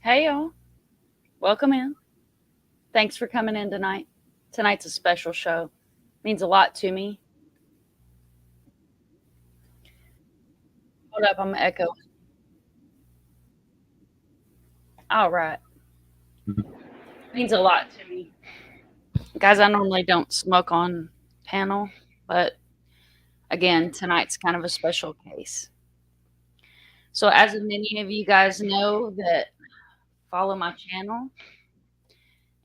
Hey y'all, welcome in. Thanks for coming in tonight. Tonight's a special show. Means a lot to me. Hold up, I'm gonna echo. All right. Means a lot to me. Guys, I normally don't smoke on panel, but again, tonight's kind of a special case. So as many of you guys know that follow my channel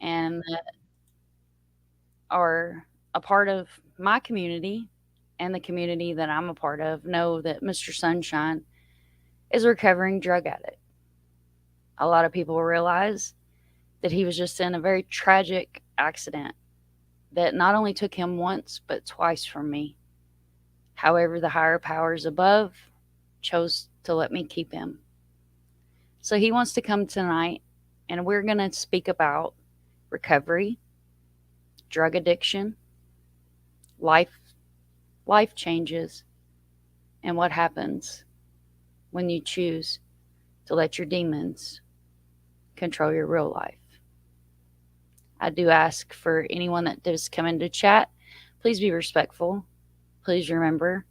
and that are a part of my community and the community that I'm a part of know that Mr. Sunshine is a recovering drug addict. A lot of people realize that he was just in a very tragic accident that not only took him once, but twice from me. However, the higher powers above chose to let me keep him. So he wants to come tonight, and we're going to speak about recovery, drug addiction, life, life changes, and what happens when you choose to let your demons control your real life. I do ask for anyone that does come into chat, please be respectful. Please remember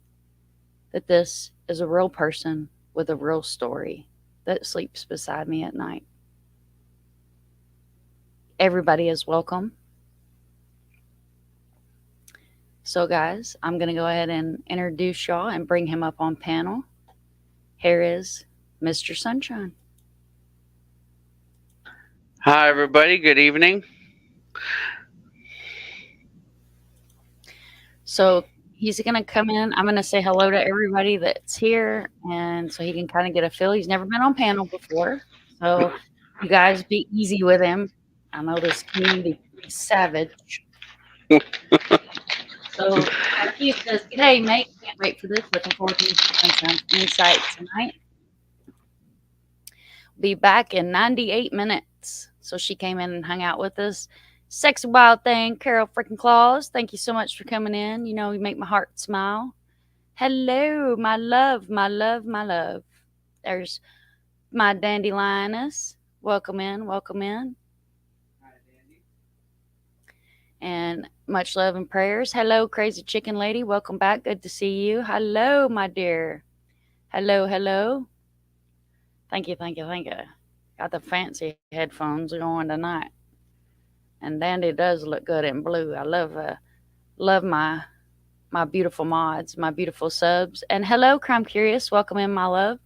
that this is a real person with a real story that sleeps beside me at night. Everybody is welcome. So, guys, I'm going to go ahead and introduce y'all and bring him up on panel. Here is Mr. Sunshine. Hi, everybody. Good evening. So, he's going to come in. I'm going to say hello to everybody that's here, and so he can kind of get a feel. He's never been on panel before. So, you guys be easy with him. I know this community is savage. So, like he says, "Hey, mate, can't wait for this. Looking forward to Sunshine's insight tonight. Be back in 98 minutes." So she came in and hung out with us. Sexy wild thing, Carol freaking Claus. Thank you so much for coming in. You know, you make my heart smile. Hello, my love, my love, my love. There's my dandelions. Welcome in, welcome in. And much love and prayers. Hello, crazy chicken lady. Welcome back. Good to see you. Hello, my dear. Hello, hello. Thank you, thank you, thank you. Got the fancy headphones going tonight. And Dandy does look good in blue. I love my beautiful mods, my beautiful subs. And hello, Crime Curious. Welcome in, my love.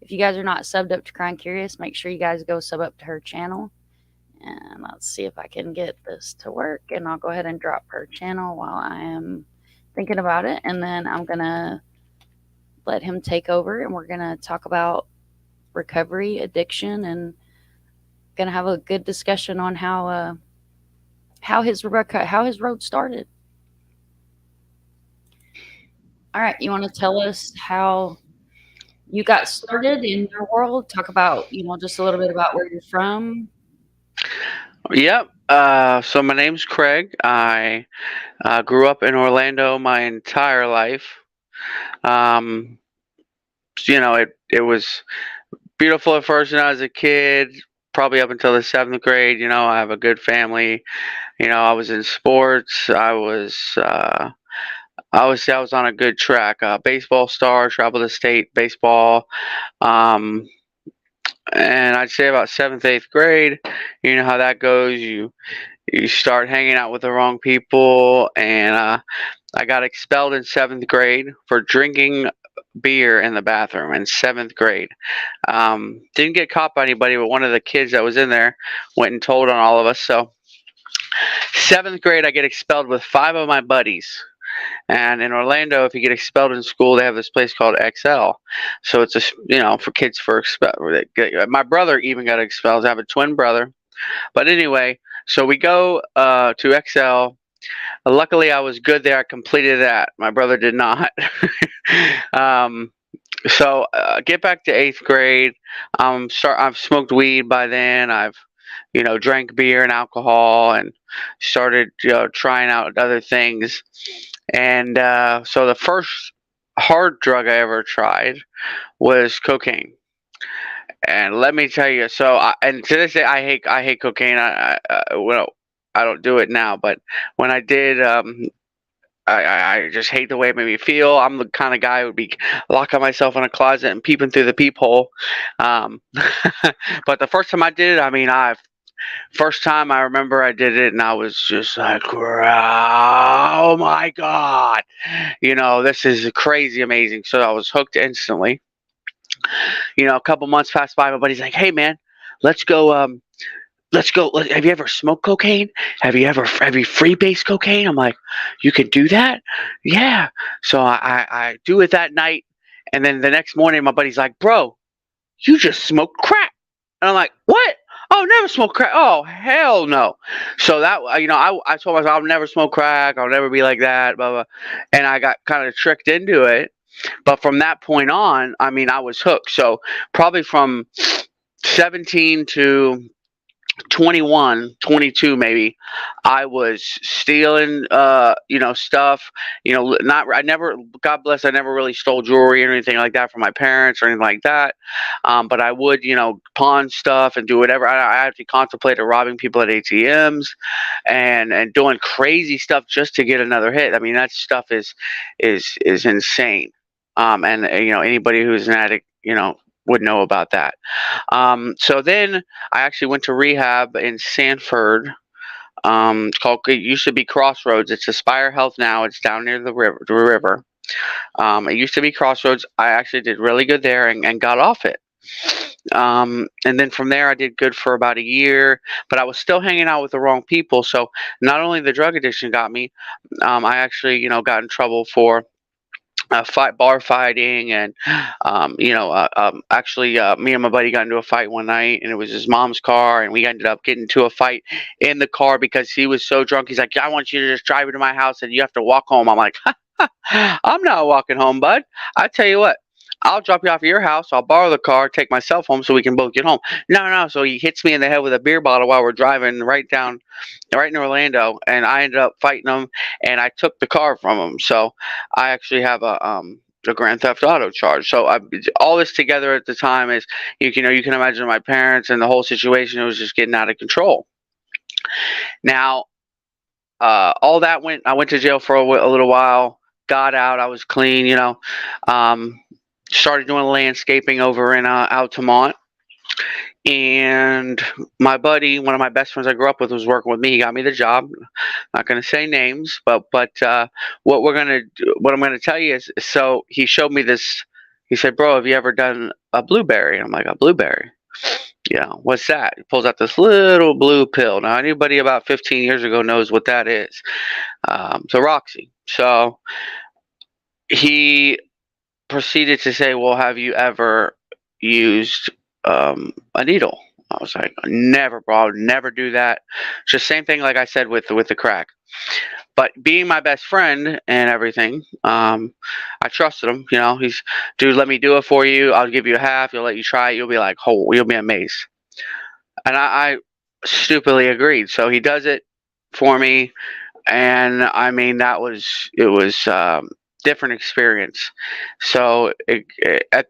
If you guys are not subbed up to Crime Curious, make sure you guys go sub up to her channel. And let's see if I can get this to work. And I'll go ahead and drop her channel while I am thinking about it. And then I'm going to let him take over and we're going to talk about recovery, addiction, and going to have a good discussion on how his road started. All right, you want to tell us how you got started in your world? Talk about just a little bit about where you're from. Yep. So my name's Craig. I grew up in Orlando my entire life. Um, it was beautiful at first when I was a kid, probably up until the seventh grade. I have a good family. I was in sports. I was on a good track. Baseball star, traveled the state baseball. Um, and I'd say about seventh, eighth grade, you know how that goes. You start hanging out with the wrong people, and I got expelled in seventh grade for drinking beer in the bathroom in seventh grade. Didn't get caught by anybody, but one of the kids that was in there went and told on all of us. So seventh grade, I get expelled with five of my buddies. And in Orlando, if you get expelled in school, they have this place called XL. So it's for kids for expel. My brother even got expelled. I have a twin brother. But anyway, so we go to XL. Luckily, I was good there. I completed that. My brother did not. um, so get back to eighth grade. I've smoked weed by then. I've drank beer and alcohol and started trying out other things. And so the first hard drug I ever tried was cocaine. And let me tell you, and to this day, I hate cocaine. Well, I don't do it now, but when I did, I just hate the way it made me feel. I'm the kind of guy who would be locking myself in a closet and peeping through the peephole. Um, but the first time I did it, I mean, first time I remember I did it, and I was just like, oh my god, this is crazy amazing. So I was hooked instantly. A couple months passed by. My buddy's like, hey man, let's go. Let's go. Have you ever smoked cocaine? Have you freebase cocaine? I'm like, you can do that? Yeah. So I do it that night, and then the next morning, my buddy's like, bro, you just smoked crack, and I'm like, what? Oh, never smoked crack. Oh, hell no. So that I told myself I'll never smoke crack. I'll never be like that. Blah blah. And I got kind of tricked into it. But from that point on, I mean, I was hooked. So probably from 17 to 21, 22, maybe, I was stealing stuff. Not I never, God bless, I never really stole jewelry or anything like that from my parents or anything like that. But I would, pawn stuff and do whatever. I actually contemplated robbing people at ATMs and doing crazy stuff just to get another hit. I mean, that stuff is insane. And anybody who's an addict, would know about that. So then I actually went to rehab in Sanford. It used to be Crossroads. It's Aspire Health now. It's down near the river. It used to be Crossroads. I actually did really good there and got off it. And then from there, I did good for about a year, but I was still hanging out with the wrong people. So not only the drug addiction got me, I actually, got in trouble for bar fighting, and actually, me and my buddy got into a fight one night, and it was his mom's car, and we ended up getting into a fight in the car because he was so drunk. He's like, I want you to just drive me to my house and you have to walk home. I'm like, I'm not walking home, bud. I tell you what, I'll drop you off at your house. I'll borrow the car, take myself home so we can both get home. No, no. So he hits me in the head with a beer bottle while we're driving right in Orlando, and I ended up fighting him, and I took the car from him. So I actually have a Grand Theft Auto charge. So all this together at the time is, you can imagine my parents and the whole situation. It was just getting out of control. Now, all that I went to jail for a little while, got out, I was clean, um, started doing landscaping over in Altamont. And my buddy, one of my best friends I grew up with, was working with me. He got me the job. Not going to say names, but what I'm gonna tell you is, so he showed me this. He said, "Bro, have you ever done a blueberry?" I'm like, "A blueberry? What's that?" He pulls out this little blue pill. Now, anybody about 15 years ago knows what that is. So Roxy. So he proceeded to say, "Well, have you ever used a needle?" I was like, "Never, bro. I would never do that." Just same thing like I said with the crack. But being my best friend and everything, I trusted him. He's, dude, let me do it for you. I'll give you a half. You'll let you try it. You'll be like, oh, you'll be amazed. And I stupidly agreed. So he does it for me, and I mean it was different experience. So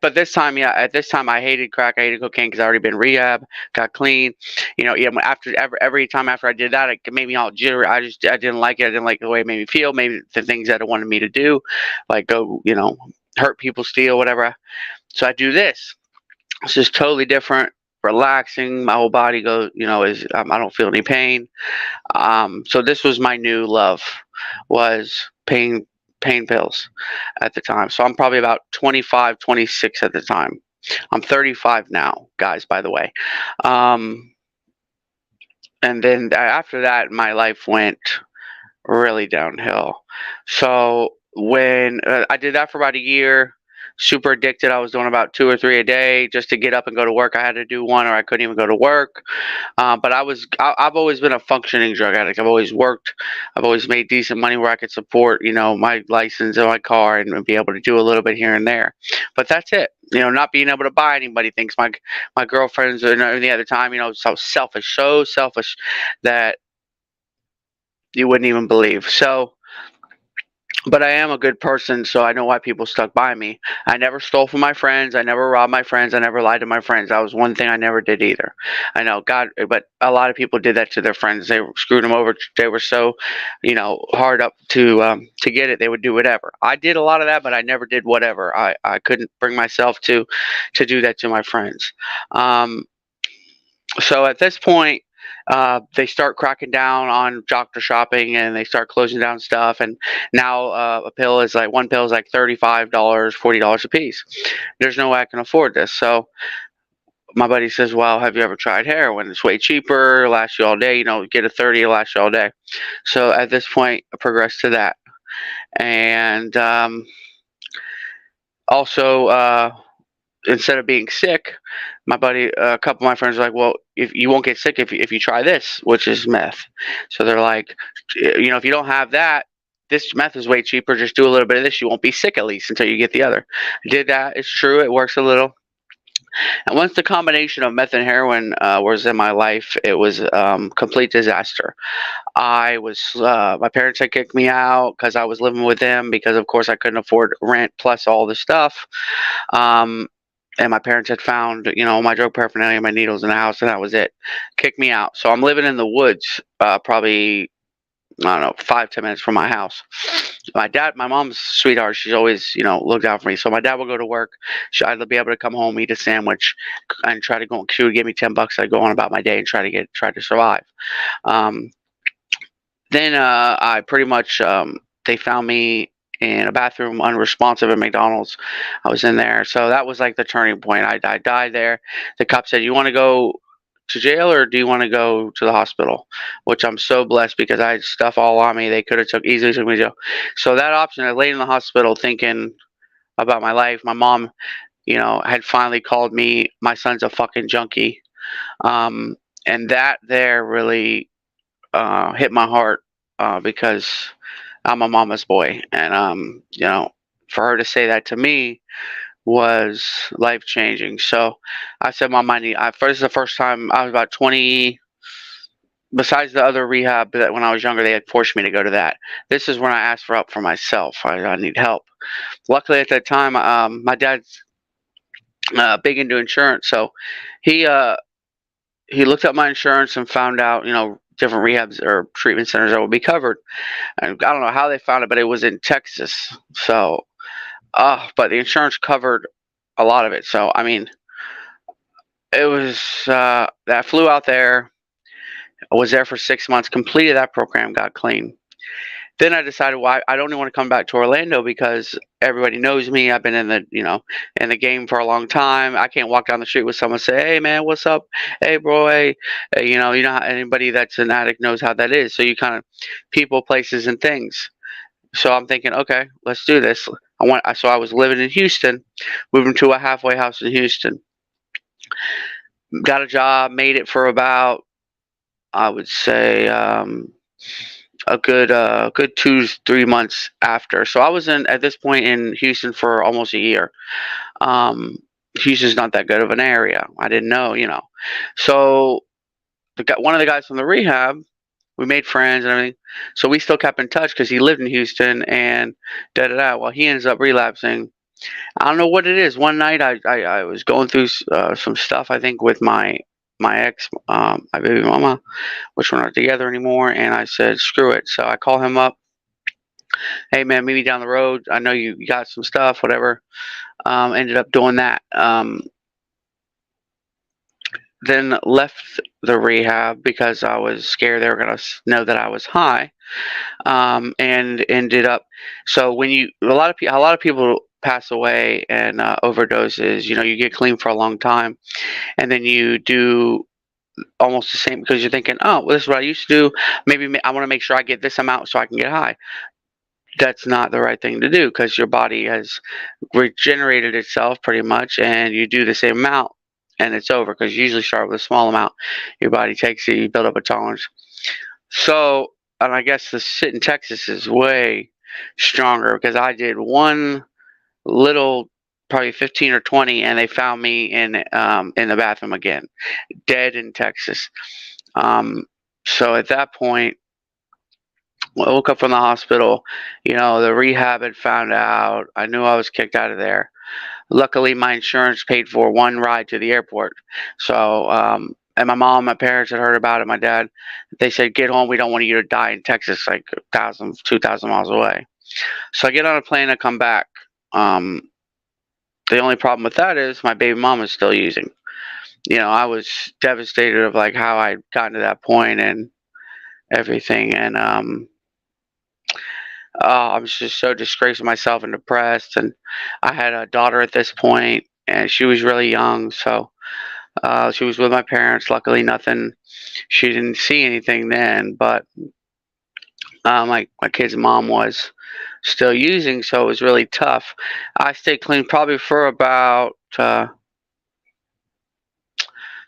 but this time, yeah, at this time I hated crack. I hated cocaine because I already been rehab, got clean. Yeah, after every time after I did that, it made me all jittery. I didn't like it. I didn't like the way it made me feel. Maybe the things that it wanted me to do, like go, hurt people, steal, whatever. So I do this. It's just totally different, relaxing. My whole body goes, is I don't feel any pain. So this was my new love, was pain pills at the time. So I'm probably about 25, 26 at the time. I'm 35 now, guys, by the way. Um, and then after that, my life went really downhill. So when I did that for about a year, super addicted. I was doing about two or three a day just to get up and go to work. I had to do one, or I couldn't even go to work. But I've always been a functioning drug addict. I've always worked. I've always made decent money where I could support, my license and my car, and be able to do a little bit here and there. But that's it. Not being able to buy anybody things. My girlfriends and the other time, so selfish that you wouldn't even believe. So but I am a good person, so I know why people stuck by me. I never stole from my friends. I never robbed my friends. I never lied to my friends. That was one thing I never did either. I know God, but a lot of people did that to their friends. They screwed them over. They were so, hard up to get it. They would do whatever. I did a lot of that, but I never did whatever. I couldn't bring myself to do that to my friends. Um, so at this point, they start cracking down on doctor shopping and they start closing down stuff. And now one pill is like $35, $40 a piece. There's no way I can afford this. So my buddy says, "Well, have you ever tried heroin? It's way cheaper, lasts you all day. Get a 30, it lasts you all day." So at this point, I progressed to that. And also, instead of being sick, a couple of my friends were like, "Well, if you won't get sick if you try this, which is meth." So they're like, if you don't have that, this meth is way cheaper. Just do a little bit of this. You won't be sick at least until you get the other. I did that. It's true. It works a little. And once the combination of meth and heroin was in my life, it was complete disaster. My parents had kicked me out because I was living with them because, of course, I couldn't afford rent plus all the stuff. Um, and my parents had found, my drug paraphernalia, my needles in the house, and that was it. Kicked me out. So I'm living in the woods, probably, I don't know, 5, 10 minutes from my house. My mom's sweetheart. She's always, looked out for me. So my dad would go to work. I'd be able to come home, eat a sandwich, and try to go. She would give me $10. I'd go on about my day and try to survive. Um, then I pretty much they found me in a bathroom unresponsive at McDonald's. I was in there, so that was like the turning point. I died there. The cop said, "You want to go to jail or do you want to go to the hospital?" Which I'm so blessed because I had stuff all on me. They could have easily took me to jail. So that option, I laid in the hospital thinking about my life. My mom, had finally called me. My son's a fucking junkie, um, and that there really hit my heart because I'm a mama's boy, and for her to say that to me was life changing. So I said, "Mom, I need." This is the first time I was about 20. Besides the other rehab that when I was younger, they had forced me to go to that. This is when I asked for help for myself. I need help. Luckily, at that time, my dad's big into insurance, so he uh, he looked up my insurance and found out, different rehabs or treatment centers that would be covered. And I don't know how they found it, but it was in Texas. So, but the insurance covered a lot of it. So, I mean, it was I flew out there. I was there for 6 months, completed that program, got clean. Then I decided, well, I don't even want to come back to Orlando because everybody knows me. I've been in the game for a long time. I can't walk down the street with someone and say, "Hey man, what's up? Hey bro, hey." How anybody that's an addict knows how that is. So you kind of people, places, and things. So I'm thinking, okay, let's do this. So I was living in Houston, moving to a halfway house in Houston. Got a job, made it for about, I would say, a good 2 3 months after. So I was in at this point in Houston for almost a year. Um, Houston's not that good of an area. I didn't know. So one of the guys from the rehab, we made friends and everything. So we still kept in touch because he lived in Houston and da da da. Well, he ends up relapsing. I don't know what it is. One night I was going through some stuff, I think, with my ex, my baby mama, which we're not together anymore. And I said, screw it. So I call him up. "Hey man, meet me down the road. I know you got some stuff, whatever." Ended up doing that. Then left the rehab because I was scared they were gonna know that I was high. And ended up. So when a lot of people pass away and overdoses. You get clean for a long time, and then you do almost the same because you're thinking, "Oh, well, this is what I used to do. Maybe I want to make sure I get this amount so I can get high." That's not the right thing to do because your body has regenerated itself pretty much, and you do the same amount, and it's over because you usually start with a small amount. Your body takes it, you build up a tolerance. So, and I guess the shit in Texas is way stronger because I did one little, probably 15 or 20, and they found me in the bathroom again, dead in Texas. Um, so at that point, I woke up from the hospital. The rehab had found out. I knew I was kicked out of there. Luckily, my insurance paid for one ride to the airport. So, and my mom, my parents had heard about it. My dad, they said, "Get home. We don't want you to die in Texas, like 1,000, 2,000 miles away." So I get on a plane and come back. Um, the only problem with that is my baby mom is still using. I was devastated of like how I'd gotten to that point and everything, and I was just so disgraced with myself and depressed. And I had a daughter at this point, and she was really young, so she was with my parents. Luckily, nothing. She didn't see anything then, but my kid's mom was still using, so it was really tough. I stayed clean probably for about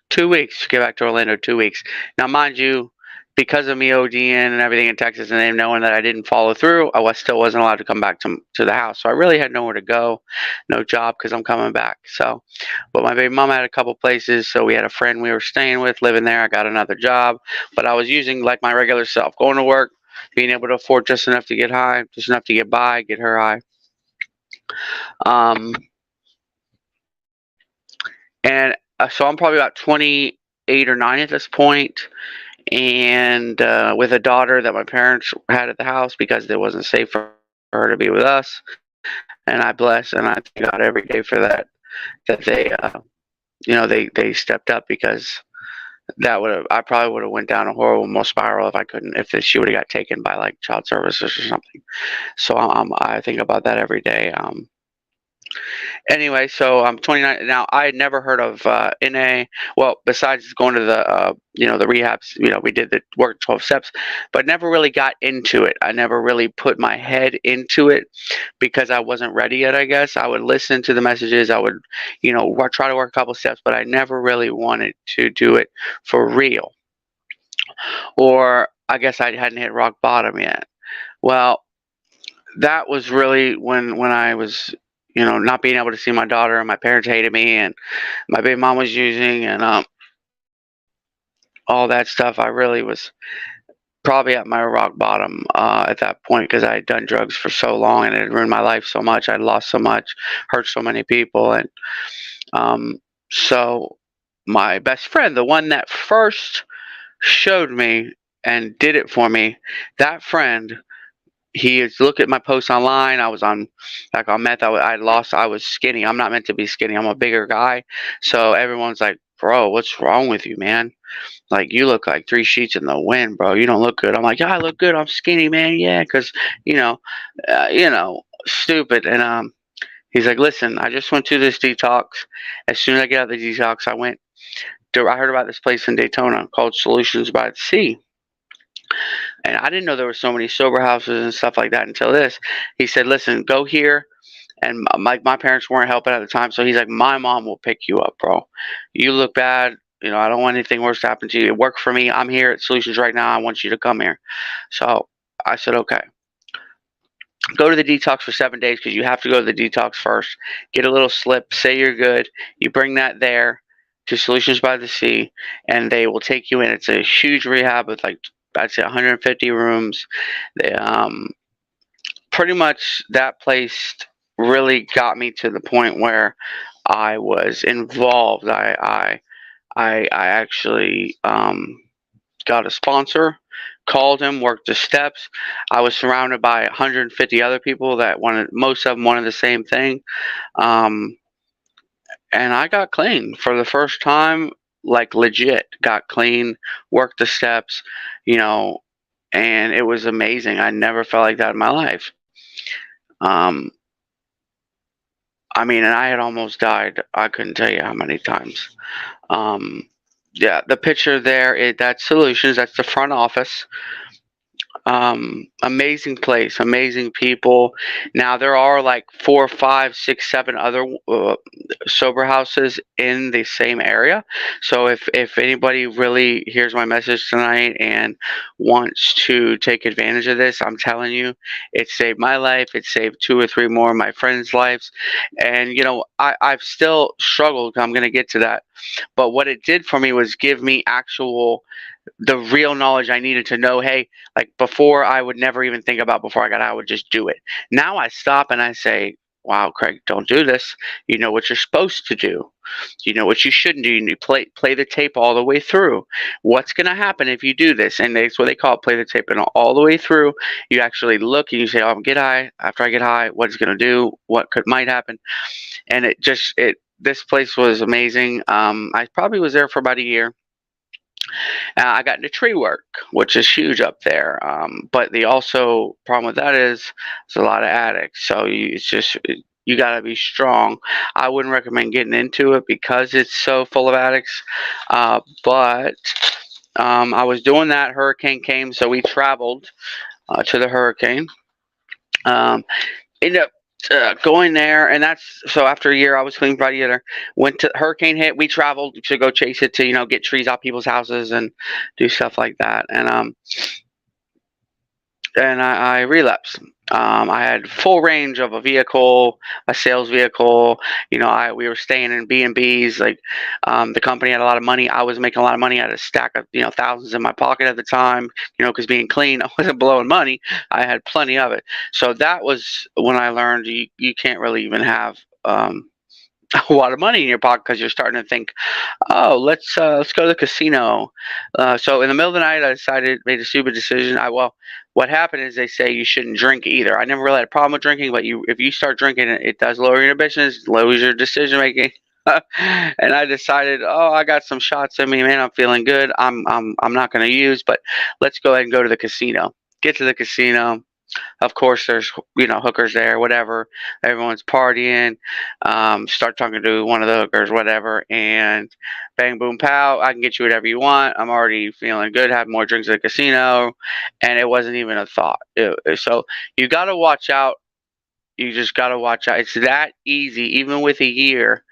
2 weeks to get back to Orlando. 2 weeks. Now, mind you, because of me ODing and everything in Texas, and them knowing that I didn't follow through, I still wasn't allowed to come back to the house. So I really had nowhere to go, no job because I'm coming back. So, but my baby mom had a couple places, so we had a friend we were staying with living there. I got another job, but I was using like my regular self, going to work, being able to afford just enough to get high, just enough to get by, get her high. Um, and so I'm probably about 28 or 9 at this point, and with a daughter that my parents had at the house because it wasn't safe for her to be with us. And I bless and I thank God every day for that they stepped up, because I probably would have went down a horrible spiral if I couldn't if she would have got taken by like child services or something. So I think about that every day. Anyway, so I'm 29 now. I had never heard of NA. Well, besides going to the rehabs, we did the work 12 steps, but never really got into it. I never really put my head into it because I wasn't ready yet. I guess I would listen to the messages. I would, try to work a couple steps, but I never really wanted to do it for real. Or I guess I hadn't hit rock bottom yet. Well, that was really when I was not being able to see my daughter, and my parents hated me, and my baby mom was using, and all that stuff. I really was probably at my rock bottom at that point, because I had done drugs for so long and it had ruined my life so much. I'd lost so much, hurt so many people, and um, so my best friend, the one that first showed me and did it for me, that friend, he is look at my posts online. I was on like on meth. I lost. I was skinny. I'm not meant to be skinny. I'm a bigger guy. So everyone's like, "Bro, what's wrong with you, man? Like you look like three sheets in the wind, bro. You don't look good." I'm like, "Yeah, I look good. I'm skinny, man. Yeah, because you know, stupid." And he's like, "Listen, I just went through this detox. As soon as I get out of the detox, I heard about this place in Daytona called Solutions by the Sea." And I didn't know there were so many sober houses and stuff like that until this. He said, "Listen, go here." And my parents weren't helping at the time, so he's like, "My mom will pick you up, bro. You look bad. I don't want anything worse to happen to you. It worked for me. I'm here at Solutions right now. I want you to come here." So I said, "Okay." Go to the detox for 7 days, because you have to go to the detox first. Get a little slip, say you're good. You bring that there to Solutions by the Sea, and they will take you in. It's a huge rehab with like I'd say 150 rooms. They, pretty much that place really got me to the point where I was involved. I actually got a sponsor, called him, worked the steps. I was surrounded by 150 other people that most of them wanted the same thing. Um, and I got clean for the first time, like legit, got clean, worked the steps, you know, and it was amazing. I never felt like that in my life. Um, I mean, and I had almost died. I couldn't tell you how many times. Um, yeah, the picture there, that's Solutions. That's the front office. Amazing place, amazing people. Now there are like 4, 5, 6, 7 other sober houses in the same area. So if anybody really hears my message tonight and wants to take advantage of this, I'm telling you, it saved my life. It saved 2 or 3 more of my friends' lives. And I've still struggled. I'm going to get to that. But what it did for me was give me actual the real knowledge I needed to know. Hey, like before, I would never even think about before I got out. I would just do it. Now I stop and I say, "Wow, Craig, don't do this. You know what you're supposed to do. You know what you shouldn't do. You need to play the tape all the way through. What's going to happen if you do this?" And that's what they call it, play the tape. And all the way through, you actually look and you say, "Oh, I'm get high. After I get high, what's going to do? What might happen?" And it just it. This place was amazing. I probably was there for about a year. I got into tree work, which is huge up there. But the also problem with that is there's a lot of addicts. So it's just you got to be strong. I wouldn't recommend getting into it because it's so full of addicts. But I was doing that. Hurricane came, so we traveled to the hurricane. Um, Ended up going there, and that's so. After a year, I was clean for about a year. Went to hurricane hit. We traveled to go chase it to get trees out people's houses and do stuff like that. And I relapsed. I had full range of a vehicle, a sales vehicle. We were staying in B&Bs. Like the company had a lot of money. I was making a lot of money. I had a stack of thousands in my pocket at the time. Because being clean, I wasn't blowing money. I had plenty of it. So that was when I learned you can't really even have a lot of money in your pocket because you're starting to think, oh, let's go to the casino. So in the middle of the night, I made a stupid decision. What happened is they say you shouldn't drink either. I never really had a problem with drinking, but if you start drinking, it does lower your inhibitions, lowers your decision making. And I decided, oh, I got some shots in me, man. I'm feeling good. I'm not going to use, but let's go ahead and go to the casino. Get to the casino. Of course, there's hookers there, whatever. Everyone's partying. Start talking to one of the hookers, whatever, and bang, boom, pow. I can get you whatever you want. I'm already feeling good. Have more drinks at the casino, and it wasn't even a thought. So you got to watch out. You just got to watch out. It's that easy, even with a year,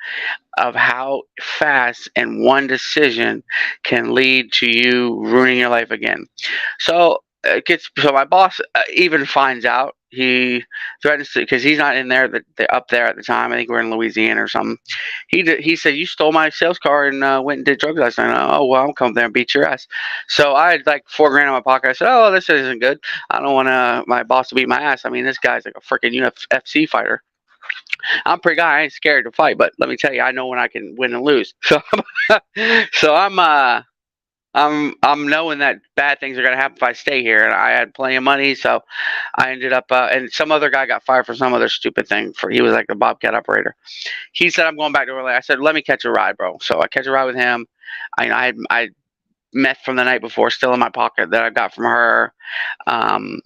of how fast and one decision can lead to you ruining your life again. So my boss even finds out. He threatens to, because he's not in there up there at the time. I think we're in Louisiana or something. He said, you stole my sales car and went and did drugs last night. Oh well, I'll come there and beat your ass. So I had like $4,000 in my pocket. I said, oh, this isn't good. I don't want my boss to beat my ass. I mean, this guy's like a freaking UFC fighter. I'm a pretty guy. I ain't scared to fight, but let me tell you, I know when I can win and lose. So I'm knowing that bad things are gonna happen if I stay here, and I had plenty of money, so I ended up. And some other guy got fired for some other stupid thing. He was like the Bobcat operator. He said, I'm going back to Orlando. I said, let me catch a ride, bro. So I catch a ride with him. I had meth from the night before still in my pocket that I got from her. Um,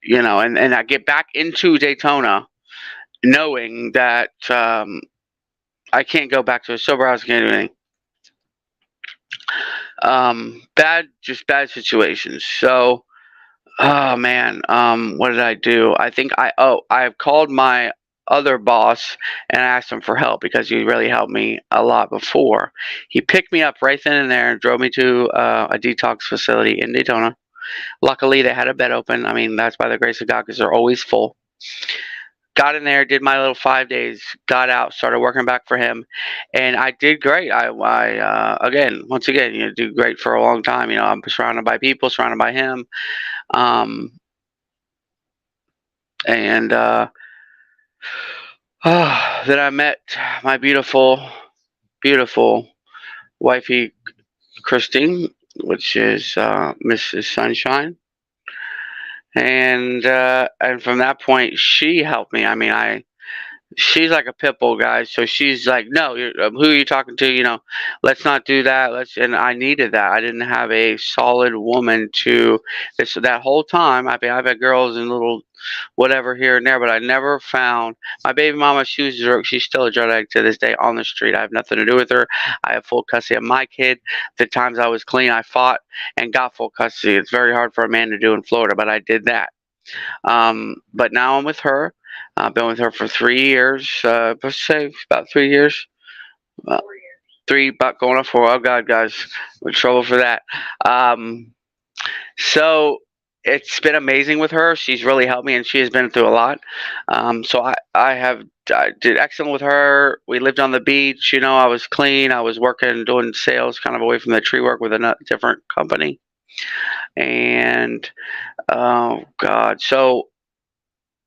and I get back into Daytona knowing that I can't go back to a sober house. Can't do anything. Just bad situations. So, oh man, what did I do? I think I've called my other boss and asked him for help because he really helped me a lot before. He picked me up right then and there and drove me to a detox facility in Daytona. Luckily, they had a bed open. I mean, that's by the grace of God because they're always full. Got in there, did my little 5 days, got out, started working back for him, and I did great. Once again, do great for a long time. I'm surrounded by people, surrounded by him, um, and then I met my beautiful, beautiful wifey, Christine, which is Mrs. Sunshine, and from that point, she helped me. I mean, she's like a pit bull, guys. So she's like, no, who are you talking to? Let's not do that. And I needed that. I didn't have a solid woman to this that whole time. I mean, I've had girls and little whatever here and there, but I never found my baby mama. She's still a drug addict to this day on the street. I have nothing to do with her. I have full custody of my kid. The times I was clean, I fought and got full custody. It's very hard for a man to do in Florida, but I did that. But now I'm with her. I've been with her for 3 years. Let's say about 3 years. Uh, Three, about going on four. Oh God, guys, we're in trouble for that. So it's been amazing with her. She's really helped me, and she has been through a lot. So I did excellent with her. We lived on the beach. You know, I was clean. I was working, doing sales, kind of away from the tree work with a different company. And oh God, so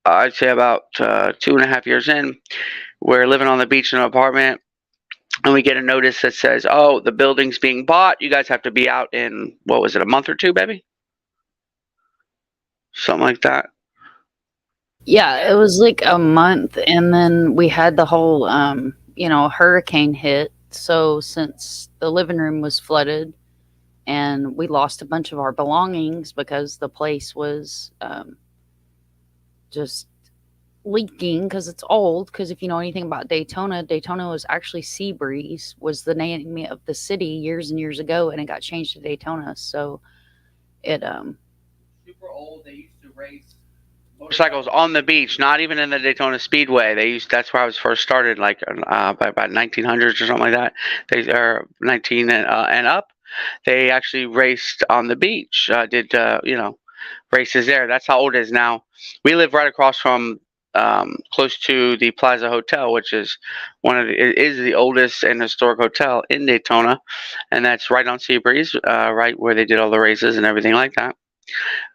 I'd say about 2.5 years in, we're living on the beach in an apartment, and we get a notice that says, "Oh, the building's being bought. You guys have to be out in what was it, a month or two, baby, something like that." Yeah, it was like a month, and then we had the whole, hurricane hit. So since the living room was flooded, and we lost a bunch of our belongings because the place was just leaking because it's old. Because if you know anything about Daytona, Daytona was actually Seabreeze was the name of the city years and years ago, and it got changed to Daytona. So it Super old. They used to race motorcycles on the beach, not even in the Daytona Speedway. They used That's where I was first started, like by about 1900s or something like that. They are 19 and up. They actually raced on the beach. Did races there? That's how old it is now. We live right across from. Close to the Plaza Hotel, which is it is the oldest and historic hotel in Daytona, and that's right on Seabreeze, right where they did all the races and everything like that.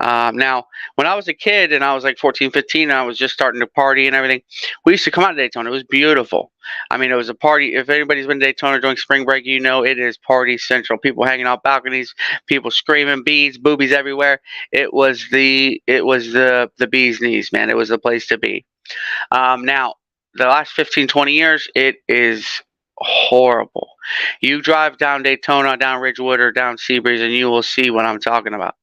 Now, when I was a kid and I was like 14, 15, and I was just starting to party and everything, we used to come out to Daytona. It was beautiful. I mean, it was a party. If anybody's been to Daytona during spring break, you know it is party central. People hanging out balconies, people screaming, bees, boobies everywhere. It was the bee's knees, man. It was the place to be. Now, the last 15, 20 years, it is horrible. You drive down Daytona, down Ridgewood, or down Seabreeze, and you will see what I'm talking about.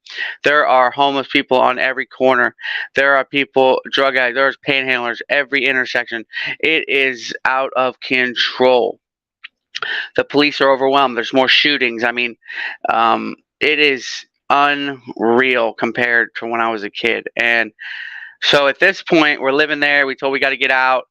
There are homeless people on every corner. There are people, drug addicts, there's panhandlers, every intersection. It is out of control. The police are overwhelmed. There's more shootings. I mean, it is unreal compared to when I was a kid. And so at this point, we're living there. We told we got to get out.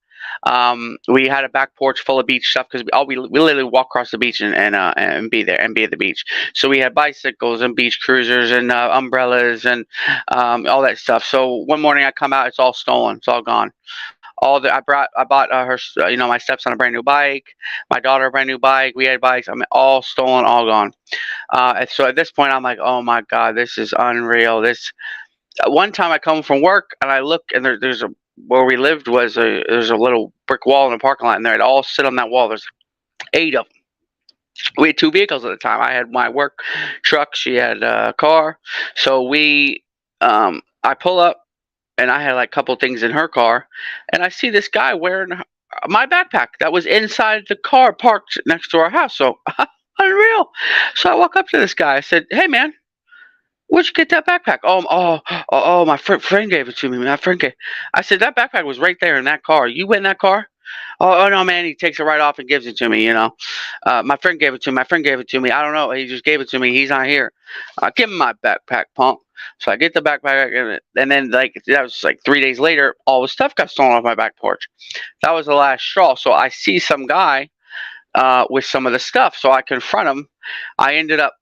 We had a back porch full of beach stuff because we literally walk across the beach and be there and be at the beach. So we had bicycles and beach cruisers and umbrellas and all that stuff. So one morning I come out, it's all stolen, it's all gone. I bought my stepson a brand new bike, my daughter a brand new bike. We had bikes. I mean, all stolen, all gone. So at this point, I'm like, oh my god, this is unreal. This One time I come from work and I look and there's a where we lived was there's a little brick wall in the parking lot and they'd all sit on that wall. There's 8 of them. We had 2 vehicles at the time. I had my work truck. She had a car. So I pull up and I had like a couple things in her car, and I see this guy wearing my backpack that was inside the car parked next to our house. So unreal. So I walk up to this guy. I said, "Hey man, where'd you get that backpack?" Oh, my friend gave it to me. My friend gave. I said that backpack was right there in that car. You went in that car? Oh no, man. He takes it right off and gives it to me. My friend gave it to me. My friend gave it to me. I don't know. He just gave it to me. He's not here. Give him my backpack, punk. So I get the backpack, and then like that was like 3 days later, all the stuff got stolen off my back porch. That was the last straw. So I see some guy with some of the stuff. So I confront him. I ended up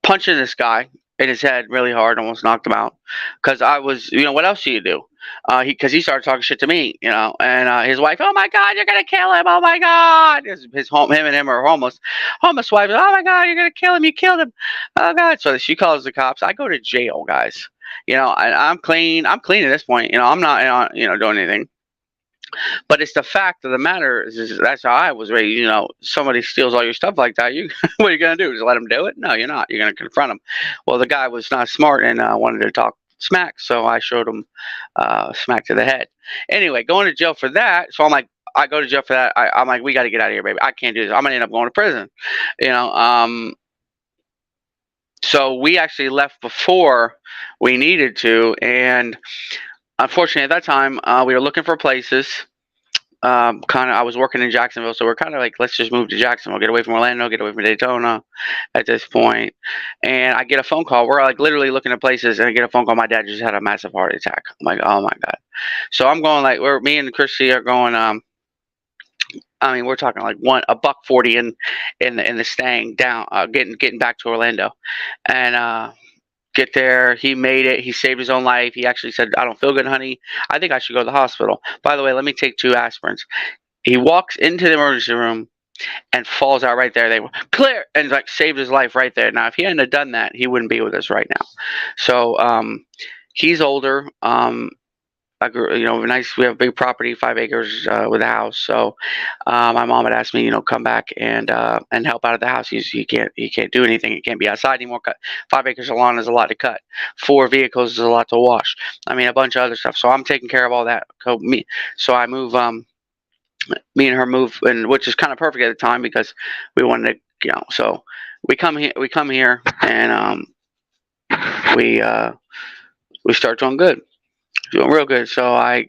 punching this guy in his head really hard, almost knocked him out. Because I was, what else do you do? Because he started talking shit to me, and his wife, oh my God, you're gonna kill him! Oh my God, him and him are homeless. Homeless wife, oh my God, you're gonna kill him! You killed him! Oh God! So she calls the cops. I go to jail, guys. I'm clean. I'm clean at this point. I'm not, doing anything. But it's the fact of the matter is that's how I was raised. Somebody steals all your stuff like that. What are you gonna do? Just let them do it? No, you're not. You're gonna confront them. Well, the guy was not smart and wanted to talk smack, so I showed him smack to the head. Anyway, going to jail for that. So I'm like, I go to jail for that. I'm like, we got to get out of here, baby. I can't do this. I'm gonna end up going to prison. You know. So we actually left before we needed to, and unfortunately at that time we were looking for places. I was working in Jacksonville, so we're kind of like, let's just move to Jacksonville, get away from Orlando, get away from Daytona at this point. And I get a phone call. We're like literally looking at places, and I get a phone call. My dad just had a massive heart attack. I'm like, oh my God. So I'm going like, me and Christy are going. I mean, we're talking like a buck 40 in the Stang down, getting back to Orlando, and get there. He made it. He saved his own life. He actually said, "I don't feel good, honey. I think I should go to the hospital. By the way, let me take 2 aspirins." He walks into the emergency room and falls out right there. They were clear and like saved his life right there. Now, if he hadn't have done that, he wouldn't be with us right now. So he's older. I grew, nice. We have a big property, 5 acres with a house. So my mom had asked me, come back and help out at the house. He can't do anything. He can't be outside anymore. 5 acres of lawn is a lot to cut. 4 vehicles is a lot to wash. I mean, a bunch of other stuff. So I'm taking care of all that. So I move. Me and her move, and which is kind of perfect at the time because we wanted to, So we come here. We come here, and we we start doing real good. So I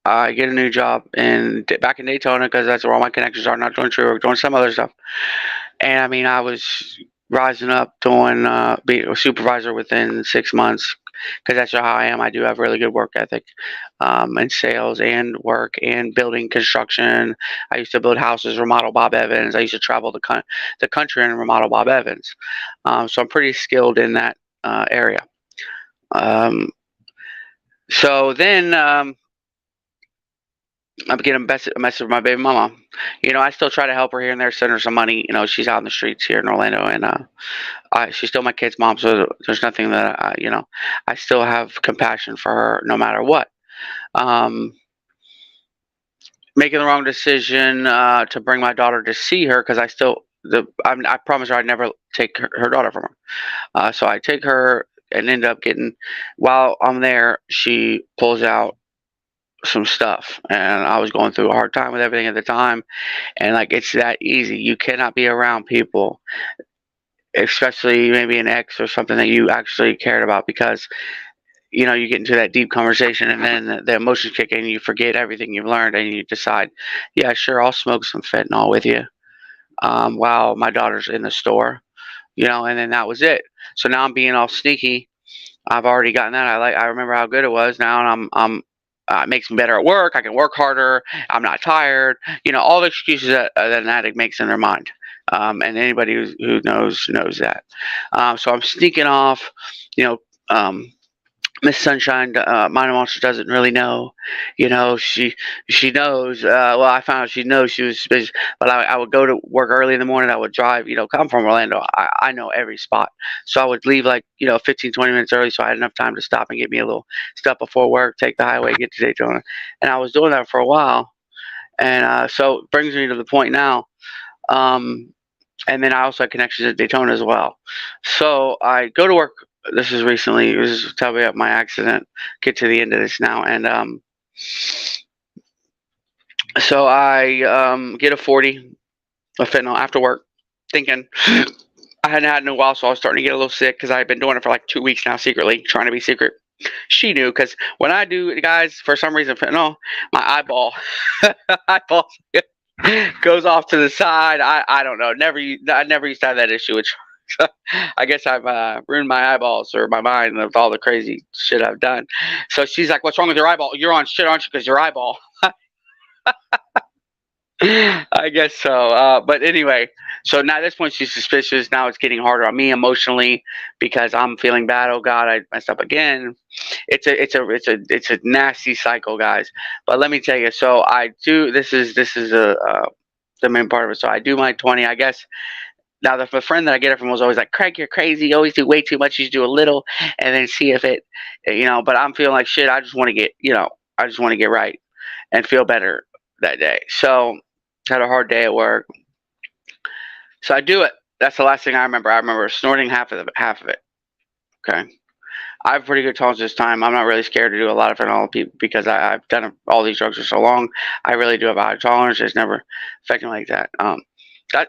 get a new job back in Daytona because that's where all my connections are. Not doing true work, doing some other stuff. And I mean, I was rising up, doing being a supervisor within 6 months because that's how I am. I do have really good work ethic, in sales and work and building construction. I used to build houses, remodel Bob Evans. I used to travel the country and remodel Bob Evans. So I'm pretty skilled in that area. Um, so then I'm getting a message from my baby mama. I still try to help her here and there, send her some money. She's out in the streets here in Orlando, and she's still my kid's mom. So there's nothing that I still have compassion for her no matter what. Um, Making the wrong decision to bring my daughter to see her because I promised her I'd never take her daughter from her. So I take her and end up getting, while I'm there, she pulls out some stuff, and I was going through a hard time with everything at the time. And like, it's that easy. You cannot be around people, especially maybe an ex or something that you actually cared about, because you get into that deep conversation, and then the emotions kick in, and you forget everything you've learned, and you decide, yeah, sure, I'll smoke some fentanyl with you while my daughter's in the store, and then that was it. So now I'm being all sneaky. I've already gotten that. I remember how good it was now, and it makes me better at work. I can work harder. I'm not tired. All the excuses that an addict makes in their mind. And anybody who knows that. So I'm sneaking off. You know, um, Miss Sunshine, Mind Monster doesn't really know. She knows. Well, I found out she knows she was busy, but I would go to work early in the morning. I would drive. 'Cause I'm from Orlando. I know every spot, so I would leave like 15, 20 minutes early, so I had enough time to stop and get me a little stuff before work, take the highway, get to Daytona, and I was doing that for a while. And so it brings me to the point now. Um, and then I also had connections at Daytona as well. So I go to work. This is recently. This is tell me about my accident. Get to the end of this now, and so I get a 40 of fentanyl after work, thinking I hadn't had it in a while, so I was starting to get a little sick because I had been doing it for like 2 weeks now, secretly trying to be secret. She knew because when I do, guys, for some reason, fentanyl, my eyeball goes off to the side. I don't know. I never used to have that issue. Which I guess I've ruined my eyeballs or my mind with all the crazy shit I've done. So she's like, "What's wrong with your eyeball? You're on shit, aren't you? Because your eyeball." I guess so. But anyway, so now at this point she's suspicious. Now it's getting harder on me emotionally because I'm feeling bad. Oh God, I messed up again. It's a nasty cycle, guys. But let me tell you. So I do. This is the main part of it. So I do my 20. I guess now the friend that I get it from was always like, "Craig, you're crazy. You always do way too much. You should do a little, and then see if it. But I'm feeling like shit. I just want to I just want to get right and feel better that day. So had a hard day at work. So I do it. That's the last thing I remember. I remember snorting half of it. Okay. I have pretty good tolerance this time. I'm not really scared to do a lot of fentanyl because I've done all these drugs for so long. I really do have a high tolerance. It's never affected me like that.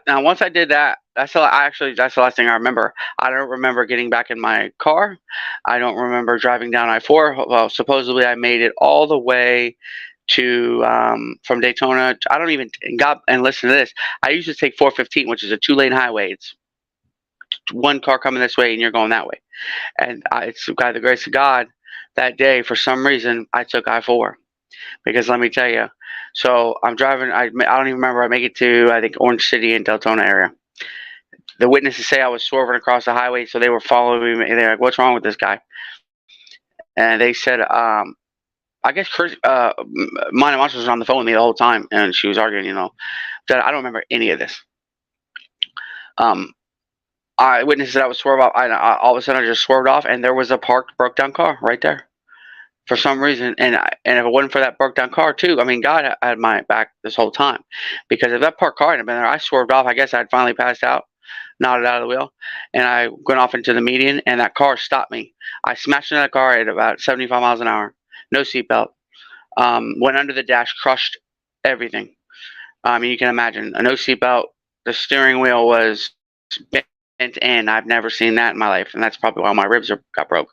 Now once I did that, that's the last thing I remember. I don't remember getting back in my car. I don't remember driving down I-4. Well, supposedly I made it all the way to from Daytona. I don't even and listen to this. I used to take 415, which is a 2-lane highway. It's one car coming this way and you're going that way. And it's by the grace of God that day, for some reason, I took I-4 because let me tell you. So I'm driving. I don't even remember. I make it to I think Orange City and Deltona area. the witnesses say I was swerving across the highway, so they were following me. They're like, "What's wrong with this guy?" And they said, I guess Mina Monster was on the phone with me the whole time, and she was arguing. That I don't remember any of this. Um, I witnessed that I was swerved off. All of a sudden, I just swerved off, and there was a parked, broke down car right there for some reason. And if it wasn't for that broke down car too, I mean, God had my back this whole time, because if that parked car hadn't been there, I swerved off. I guess I'd finally passed out, nodded out of the wheel, and I went off into the median, and that car stopped me. I smashed into that car at about 75 miles an hour, no seatbelt. Went under the dash, crushed everything. I mean, you can imagine a no seatbelt. The steering wheel was bent in. I've never seen that in my life, and that's probably why my ribs got broke.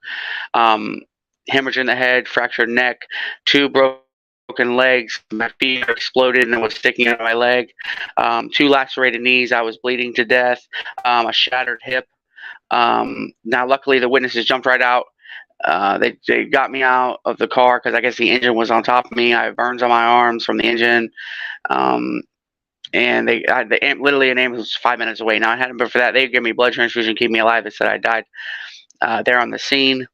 Um, Hemorrhage in the head, fractured neck, two broken legs. My feet exploded and it was sticking out of my leg. Two lacerated knees. I was bleeding to death. A shattered hip. Now, luckily, the witnesses jumped right out. They got me out of the car because I guess the engine was on top of me. I have burns on my arms from the engine. Um, and literally an ambulance was 5 minutes away. Now, I hadn't been for that. They gave me blood transfusion, keep me alive. They said I died there on the scene.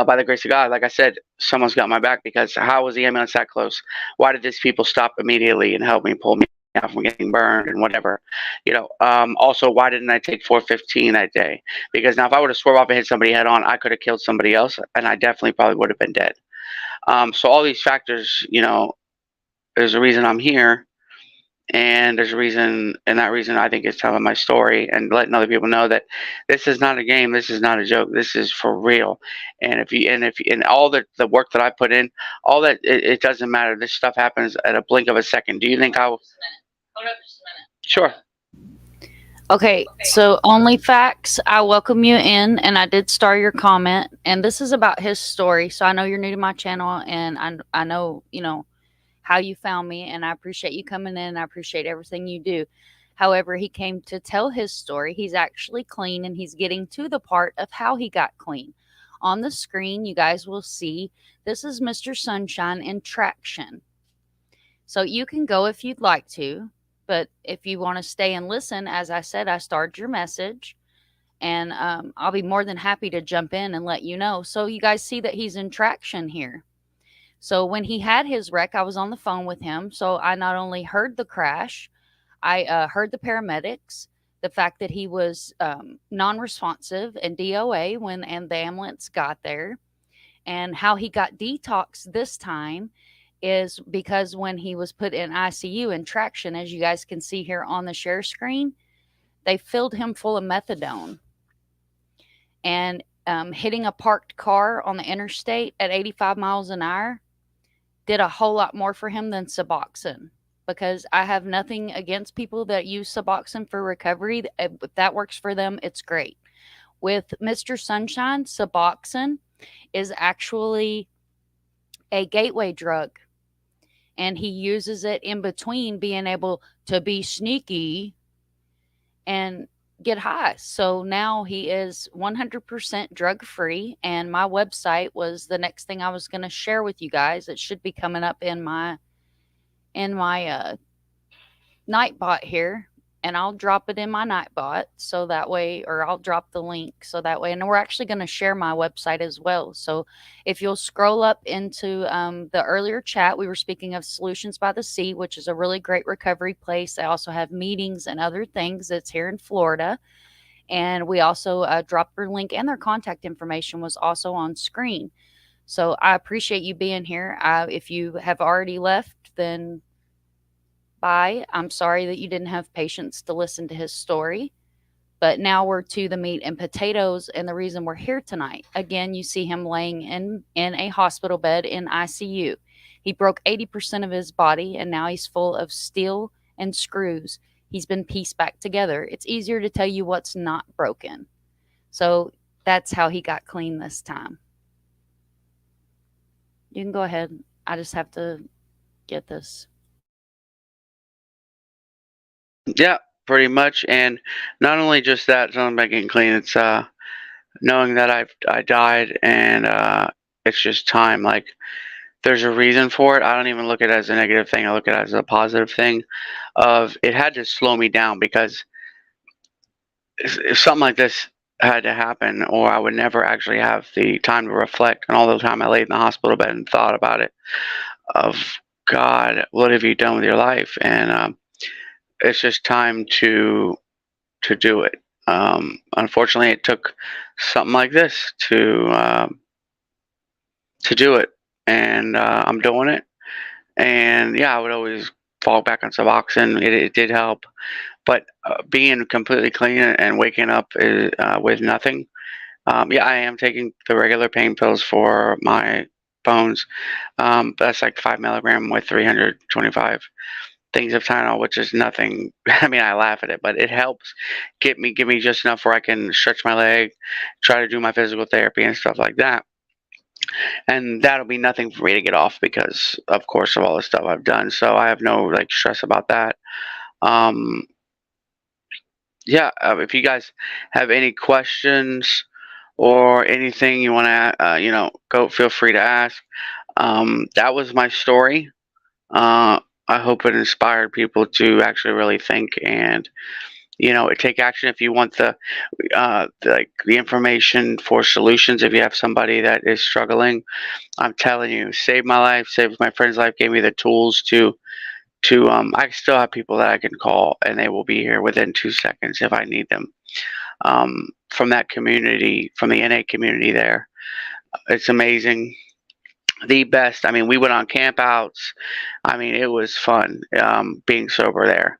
By the grace of God, like I said, someone's got my back, because how was the ambulance that close? Why did these people stop immediately and help me pull me out from getting burned and whatever? Also, why didn't I take 415 that day? Because now if I would have swerved off and hit somebody head on, I could have killed somebody else, and I definitely probably would have been dead. So all these factors, there's a reason I'm here, and there's a reason, and that reason I think is telling my story and letting other people know that this is not a game, this is not a joke, this is for real. And all the work that I put in, all that, it doesn't matter. This stuff happens at a blink of a second. Do you think I will? Hold up just a minute. Sure. Okay, so only facts. I welcome you in, and I did star your comment, and this is about his story. So I know you're new to my channel, and I know how you found me, and I appreciate you coming in. I appreciate everything you do. However, he came to tell his story. He's actually clean, and he's getting to the part of how he got clean. On the screen, you guys will see this is Mr. Sunshine in traction. So you can go if you'd like to, but if you want to stay and listen, as I said, I started your message, and I'll be more than happy to jump in and let you know. So you guys see that he's in traction here. So when he had his wreck, I was on the phone with him. So I not only heard the crash, I heard the paramedics, the fact that he was non-responsive and DOA when and the ambulance got there, and how he got detox this time is because when he was put in ICU in traction, as you guys can see here on the share screen, they filled him full of methadone. And hitting a parked car on the interstate at 85 miles an hour did a whole lot more for him than Suboxone, because I have nothing against people that use Suboxone for recovery. If that works for them, it's great. With Mr. Sunshine, Suboxone is actually a gateway drug, and he uses it in between being able to be sneaky and get high. So now he is 100% drug free, and my website was the next thing I was going to share with you guys. It should be coming up in my Nightbot here, and I'll drop it in my Nightbot so that way, or I'll drop the link so that way. And we're actually going to share my website as well. So if you'll scroll up into the earlier chat, we were speaking of Solutions by the Sea, which is a really great recovery place. They also have meetings and other things. That's here in Florida. And we also dropped their link, and their contact information was also on screen. So I appreciate you being here. If you have already left, then bye. I'm sorry that you didn't have patience to listen to his story. But now we're to the meat and potatoes and the reason we're here tonight. Again, you see him laying in a hospital bed in ICU. He broke 80% of his body, and now he's full of steel and screws. He's been pieced back together. It's easier to tell you what's not broken. So that's how he got clean this time. You can go ahead. I just have to get this. Yeah, pretty much. And not only just that, something about getting clean. It's knowing that I died, and it's just time. Like, there's a reason for it. I don't even look at it as a negative thing. I look at it as a positive thing. Of it had to slow me down, because if something like this had to happen, or I would never actually have the time to reflect on all the time I laid in the hospital bed and thought about it. Of God, what have you done with your life? And it's just time to do it. Unfortunately, it took something like this to do it, and I'm doing it. And yeah, I would always fall back on Suboxone. It did help, but being completely clean and waking up with nothing. Yeah, I am taking the regular pain pills for my bones. That's like 5 milligram with 325 things of Tylenol, which is nothing. I mean, I laugh at it, but it helps give me just enough where I can stretch my leg, try to do my physical therapy and stuff like that. And that'll be nothing for me to get off because, of course, of all the stuff I've done. So I have no like stress about that. Um, yeah, if you guys have any questions or anything you want to, go feel free to ask. That was my story. Uh, I hope it inspired people to actually really think and take action if you want the information for solutions. If you have somebody that is struggling, I'm telling you, saved my life, saved my friend's life, gave me the tools to. I still have people that I can call, and they will be here within 2 seconds if I need them. From that community, from the NA community, there, it's amazing. The best. I mean, we went on campouts. I mean, it was fun being sober there.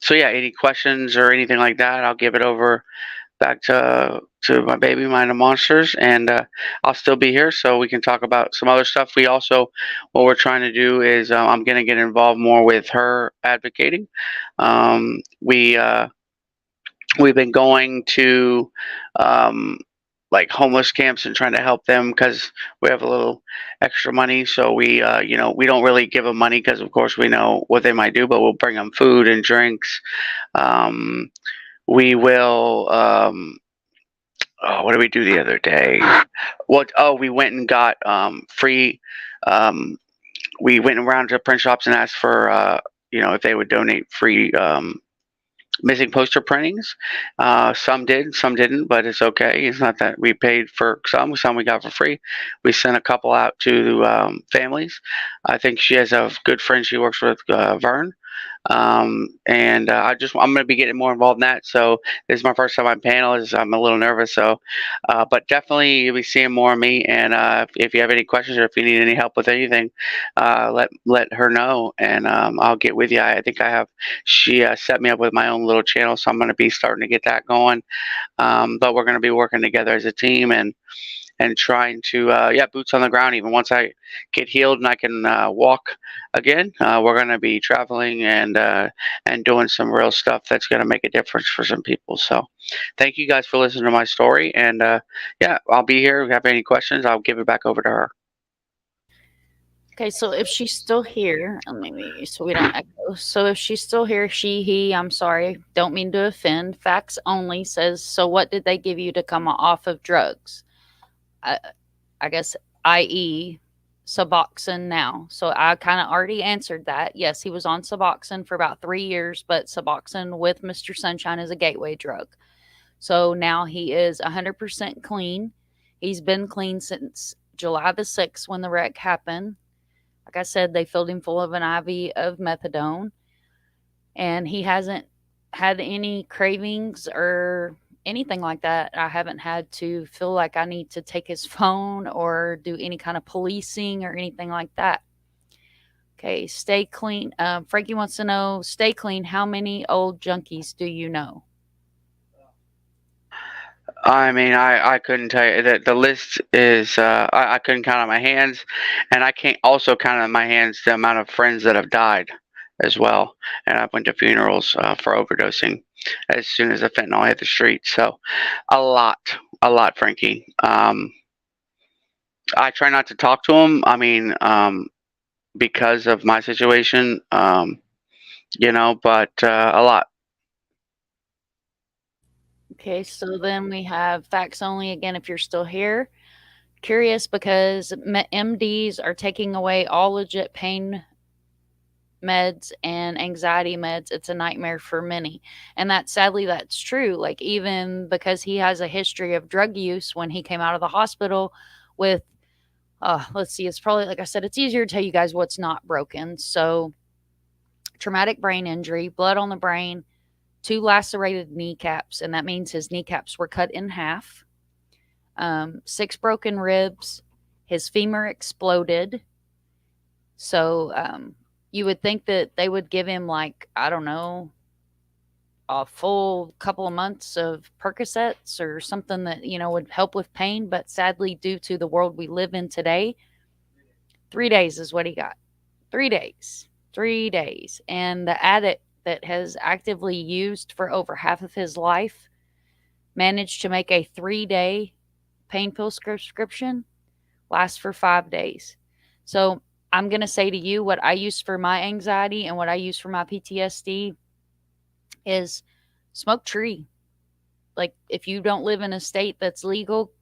So yeah, any questions or anything like that, I'll give it over back to my baby, Mind of Monsters, and I'll still be here so we can talk about some other stuff. We also, what we're trying to do is I'm going to get involved more with her advocating. We've been going to um, like homeless camps and trying to help them because we have a little extra money. So we don't really give them money because, of course, we know what they might do, but we'll bring them food and drinks. Um, we will. Oh, what did we do the other day? What? Oh, we went and got free. Um, we went around to print shops and asked for if they would donate free missing poster printings. Some did, some didn't, but it's okay. It's not that we paid for some we got for free. We sent a couple out to families. I think she has a good friend she works with, Vern. And I'm going to be getting more involved in that. So this is my first time on panel. I'm a little nervous. So, but definitely you'll be seeing more of me. And if you have any questions or if you need any help with anything, let her know, and I'll get with you. I think I have. She set me up with my own little channel, so I'm going to be starting to get that going. But we're going to be working together as a team and trying to boots on the ground. Even once I get healed and I can walk again, we're going to be traveling and doing some real stuff that's going to make a difference for some people. So thank you guys for listening to my story, and I'll be here. If you have any questions, I'll give it back over to her. Okay, so if she's still here, maybe so we don't echo. So if she's still here, she, he, I'm sorry, don't mean to offend. Facts only says, so what did they give you to come off of drugs? I, I guess, i.e., Suboxone now. So I kind of already answered that. Yes, he was on Suboxone for about 3 years, but Suboxone with Mr. Sunshine is a gateway drug. So now he is 100% clean. He's been clean since July the 6th when the wreck happened. Like I said, they filled him full of an IV of methadone, and he hasn't had any cravings or anything like that. I haven't had to feel like I need to take his phone or do any kind of policing or anything like that. Okay, stay clean. Frankie wants to know, stay clean. How many old junkies do you know? I mean, I couldn't tell you that the list is I couldn't count on my hands, and I can't also count on my hands the amount of friends that have died as well. And I've went to funerals for overdosing as soon as the fentanyl hit the street. So a lot, a lot, Frankie. I try not to talk to them. I mean, because of my situation, but a lot. Okay, so then we have facts only again if you're still here. Curious because MDs are taking away all legit pain. meds and anxiety meds, it's a nightmare for many. And that sadly that's true. Like even because he has a history of drug use when he came out of the hospital with let's see, it's probably like I said, it's easier to tell you guys what's not broken. So traumatic brain injury, blood on the brain, two lacerated kneecaps, and that means his kneecaps were cut in half. Six broken ribs, his femur exploded. So you would think that they would give him, like, I don't know, a full couple of months of Percocets or something that, would help with pain. But sadly, due to the world we live in today, 3 days is what he got. 3 days. 3 days. And the addict that has actively used for over half of his life managed to make a 3 day pain pill prescription last for 5 days. So I'm going to say to you what I use for my anxiety and what I use for my PTSD is smoke tree. Like, if you don't live in a state that's legal,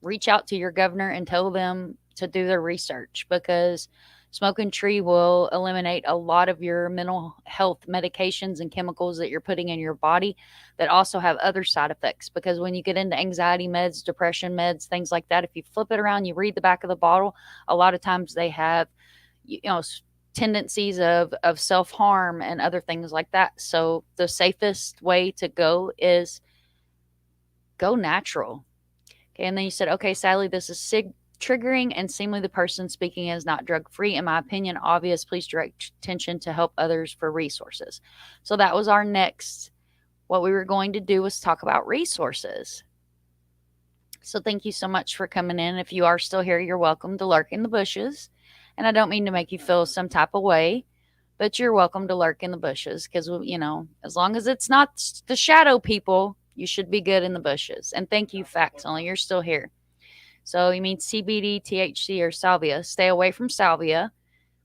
reach out to your governor and tell them to do their research, because smoking tree will eliminate a lot of your mental health medications and chemicals that you're putting in your body that also have other side effects. Because when you get into anxiety meds, depression meds, things like that, if you flip it around, you read the back of the bottle, a lot of times they have, tendencies of self-harm and other things like that. So the safest way to go is go natural. Okay, and then you said, okay, Sally, this is triggering and seemingly the person speaking is not drug free. In my opinion, obvious, please direct attention to help others for resources. So that was our next. What we were going to do was talk about resources. So thank you so much for coming in. If you are still here, you're welcome to lurk in the bushes. And I don't mean to make you feel some type of way, but you're welcome to lurk in the bushes because, as long as it's not the shadow people, you should be good in the bushes. And thank you, Facts Only, you're still here. So you mean CBD, THC, or salvia. Stay away from salvia.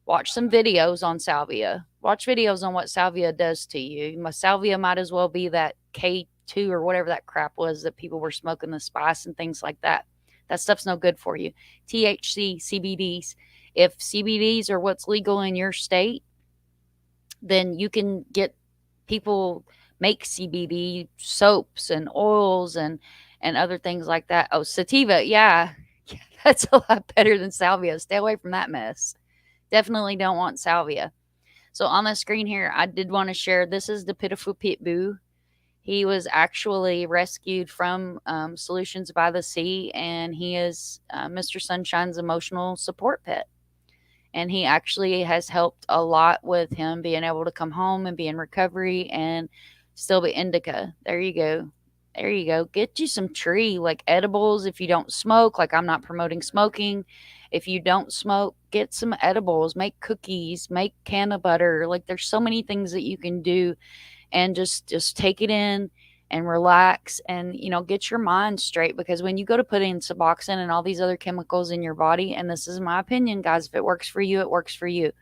Watch some videos on salvia. Watch videos on what salvia does to you. Salvia might as well be that K2 or whatever that crap was that people were smoking, the spice and things like that. That stuff's no good for you. THC, CBDs. If CBDs are what's legal in your state, then you can get people make CBD soaps and oils and other things like that. Oh, sativa, yeah, that's a lot better than salvia. Stay away from that mess. Definitely don't want salvia. So on the screen here, I did want to share. This is the pitiful Pitbull. He was actually rescued from Solutions by the Sea, and he is Mr. Sunshine's emotional support pet. And he actually has helped a lot with him being able to come home and be in recovery and still be indica. There you go. There you go. Get you some tree, like edibles if you don't smoke. Like, I'm not promoting smoking. If you don't smoke, get some edibles, make cookies, make can of butter. Like, there's so many things that you can do, and just take it in and relax and get your mind straight. Because when you go to put in Suboxone and all these other chemicals in your body, and this is my opinion, guys, if it works for you, it works for you.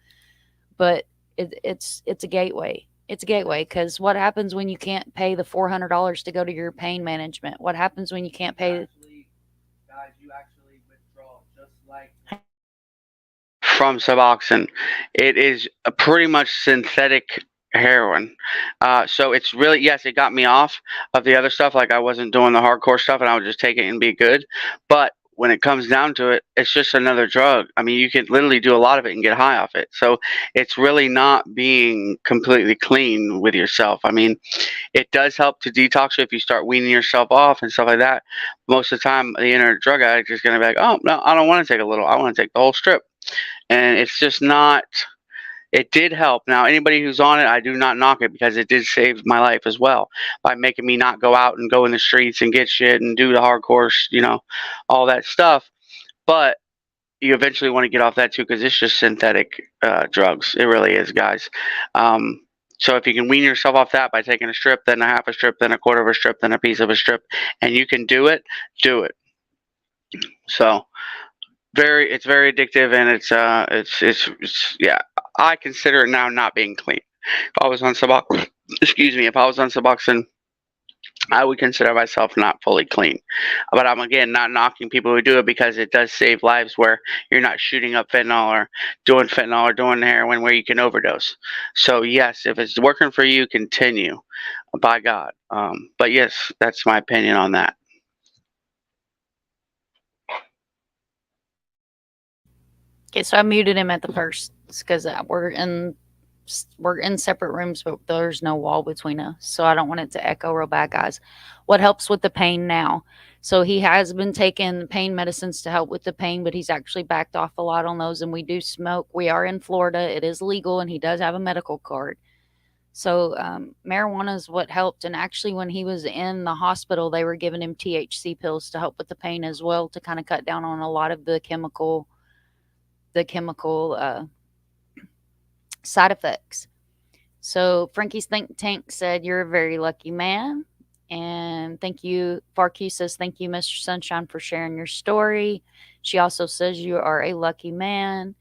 But it's a gateway. It's a gateway, because what happens when you can't pay the $400 to go to your pain management? What happens when you can't pay? From Suboxone. It is a pretty much synthetic heroin. So it's really, yes, it got me off of the other stuff. Like, I wasn't doing the hardcore stuff and I would just take it and be good. But when it comes down to it, it's just another drug. I mean, you can literally do a lot of it and get high off it. So it's really not being completely clean with yourself. I mean, it does help to detox you if you start weaning yourself off and stuff like that. Most of the time, the inner drug addict is going to be like, oh, no, I don't want to take a little. I want to take the whole strip. And it's just not. It did help. Now, anybody who's on it, I do not knock it, because it did save my life as well by making me not go out and go in the streets and get shit and do the hardcore, all that stuff. But you eventually want to get off that too, because it's just synthetic drugs. It really is, guys. So if you can wean yourself off that by taking a strip, then a half a strip, then a quarter of a strip, then a piece of a strip, and you can do it, do it. So it's very addictive, and it's yeah. I consider it now not being clean. If I was on Suboxone, excuse me, if I was on Suboxone, I would consider myself not fully clean. But I'm again not knocking people who do it because it does save lives where you're not shooting up fentanyl or doing heroin where you can overdose. So yes, if it's working for you, continue. By God. But yes, that's my opinion on that. Okay, so I muted him at the first because we're in separate rooms, but there's no wall between us, so I don't want it to echo real bad, guys. What helps with the pain now? So he has been taking pain medicines to help with the pain, but he's actually backed off a lot on those. And we do smoke. We are in Florida; it is legal, and he does have a medical card. So marijuana is what helped. And actually, when he was in the hospital, they were giving him THC pills to help with the pain as well, to kind of cut down on a lot of the chemical side effects. So Frankie's think tank said you're a very lucky man. And thank you. Farq says, thank you, Mr. Sunshine, for sharing your story. She also says you are a lucky man.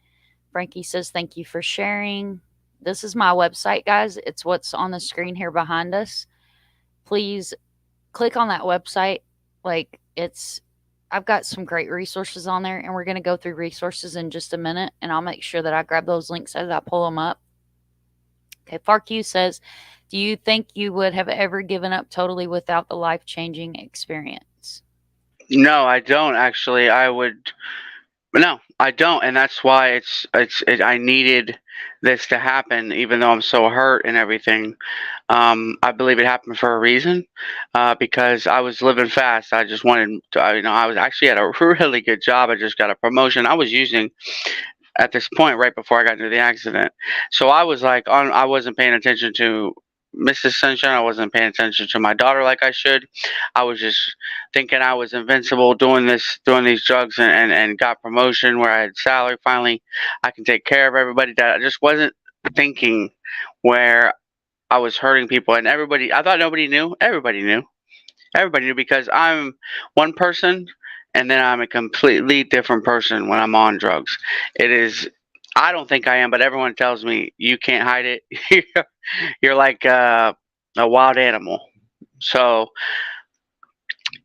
Frankie says, thank you for sharing. This is my website, guys. It's what's on the screen here behind us. Please click on that website. Like, I've got some great resources on there, and we're going to go through resources in just a minute, and I'll make sure that I grab those links as I pull them up. Okay, Farq says, do you think you would have ever given up totally without the life changing experience? No, I don't actually. I would. No, I don't, and that's why I needed this to happen, even though I'm so hurt and everything. I believe it happened for a reason, because I was living fast. I just wanted, to, I was actually at a really good job. I just got a promotion. I was using at this point right before I got into the accident. So I was like on I wasn't paying attention to Mrs. Sunshine. I wasn't paying attention to my daughter like I should. I was just thinking I was invincible doing these drugs and got promotion where I had salary finally. I can take care of everybody. That I just wasn't thinking where I was hurting people and everybody I thought nobody knew. Everybody knew. Everybody knew because I'm one person and then I'm a completely different person when I'm on drugs. It is, I don't think I am, but everyone tells me you can't hide it. You're like a wild animal. So,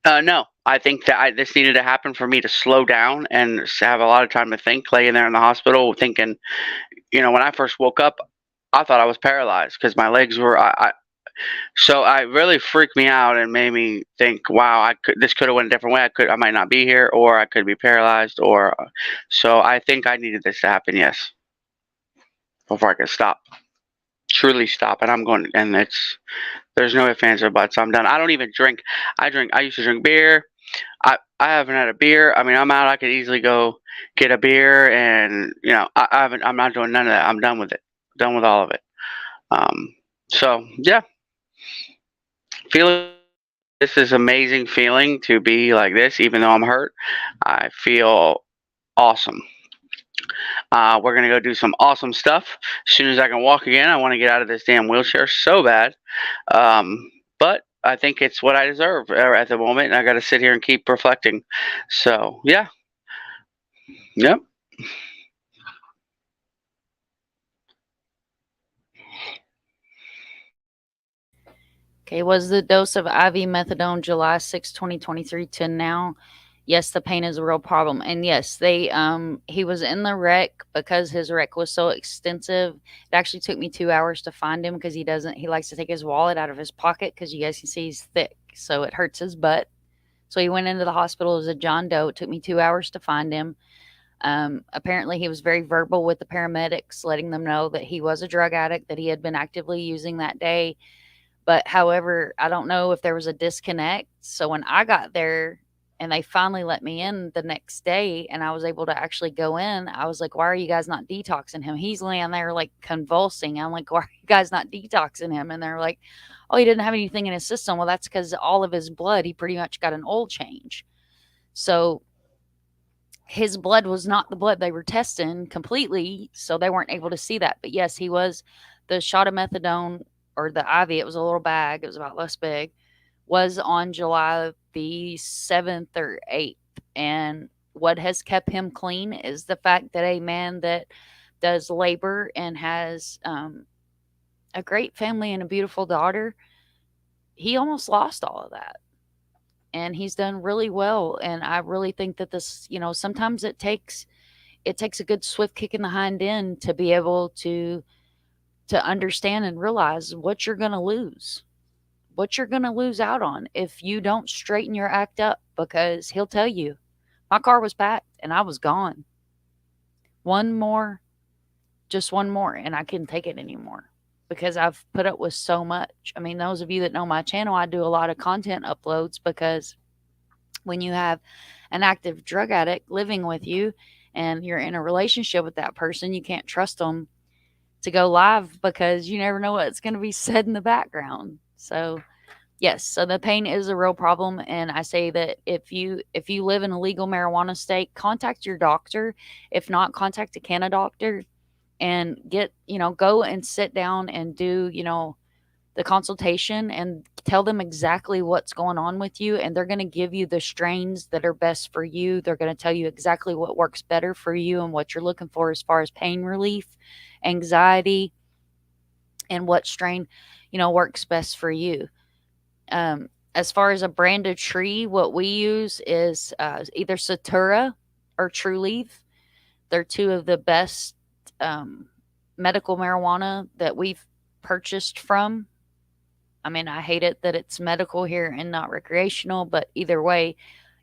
no, I think that this needed to happen for me to slow down and have a lot of time to think, laying there in the hospital thinking, when I first woke up, I thought I was paralyzed because my legs were, so it really freaked me out and made me think, wow, this could have went a different way. I might not be here, or I could be paralyzed, or so I think I needed this to happen, yes, before I could stop, truly stop. And I'm going, and there's no ifs ands or buts. I'm done. I don't even drink. I used to drink beer. I haven't had a beer. I mean, I'm out. I could easily go get a beer, and I haven't. I'm not doing none of that. I'm done with it. Done with all of it. So yeah, feeling this is amazing feeling to be like this, even though I'm hurt. I feel awesome. We're gonna go do some awesome stuff. As soon as I can walk again, I want to get out of this damn wheelchair so bad. But I think it's what I deserve at the moment, and I got to sit here and keep reflecting. So yeah, yep. Okay, was the dose of IV methadone July 6, 2023 to now? Yes, the pain is a real problem. And yes, he was in the wreck because his wreck was so extensive. It actually took me 2 hours to find him because he likes to take his wallet out of his pocket because you guys can see he's thick. So it hurts his butt. So he went into the hospital as a John Doe. It took me 2 hours to find him. Apparently, he was very verbal with the paramedics, letting them know that he was a drug addict, that he had been actively using that day. But however, I don't know if there was a disconnect. So when I got there and they finally let me in the next day and I was able to actually go in, I was like, why are you guys not detoxing him? He's laying there like convulsing. I'm like, why are you guys not detoxing him? And they're like, oh, he didn't have anything in his system. Well, that's because all of his blood, he pretty much got an oil change. So his blood was not the blood they were testing completely, so they weren't able to see that. But yes, he was the shot of methadone or the IV. It was a little bag. It was about less big. Was on July the 7th or 8th, and what has kept him clean is the fact that a man that does labor and has a great family and a beautiful daughter, he almost lost all of that. And he's done really well. And I really think that this, sometimes it takes a good swift kick in the hind end to be able to understand and realize what you're going to lose, what you're going to lose out on if you don't straighten your act up, because he'll tell you, my car was packed and I was gone. One more, just one more, and I couldn't take it anymore because I've put up with so much. I mean, those of you that know my channel, I do a lot of content uploads because when you have an active drug addict living with you and you're in a relationship with that person, you can't trust them to go live because you never know what's going to be said in the background. So, yes, so the pain is a real problem, and I say that if you live in a legal marijuana state, contact your doctor. If not, contact a canna doctor and go and sit down and do, the consultation and tell them exactly what's going on with you, and they're going to give you the strains that are best for you. They're going to tell you exactly what works better for you and what you're looking for as far as pain relief, anxiety, and what strain works best for you. As far as a branded tree, what we use is either Satura or True Leaf. They're two of the best um, medical marijuana that we've purchased from. I mean, I hate it that it's medical here and not recreational, but either way,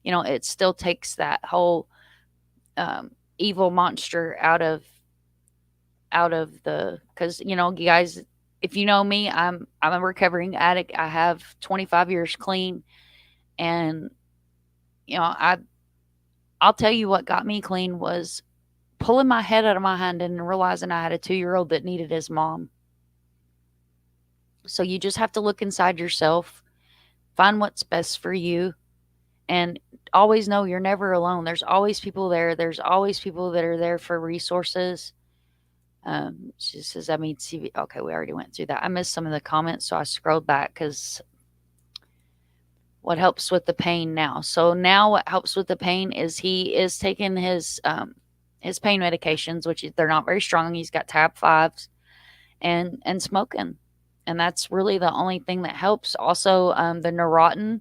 it still takes that whole evil monster out of the, because you guys, if you know me, I'm a recovering addict. I have 25 years clean, and you know I I'll tell you what got me clean was pulling my head out of my hand and realizing I had a 2-year old that needed his mom. So you just have to look inside yourself, find what's best for you, and always know you're never alone. There's always people there. There's always people that are there for resources. She says, I mean, CV. Okay, we already went through that. I missed some of the comments, so I scrolled back because what helps with the pain now? So now what helps with the pain is he is taking his pain medications, which they're not very strong. He's got tab fives and smoking, and that's really the only thing that helps. Also, the Neurontin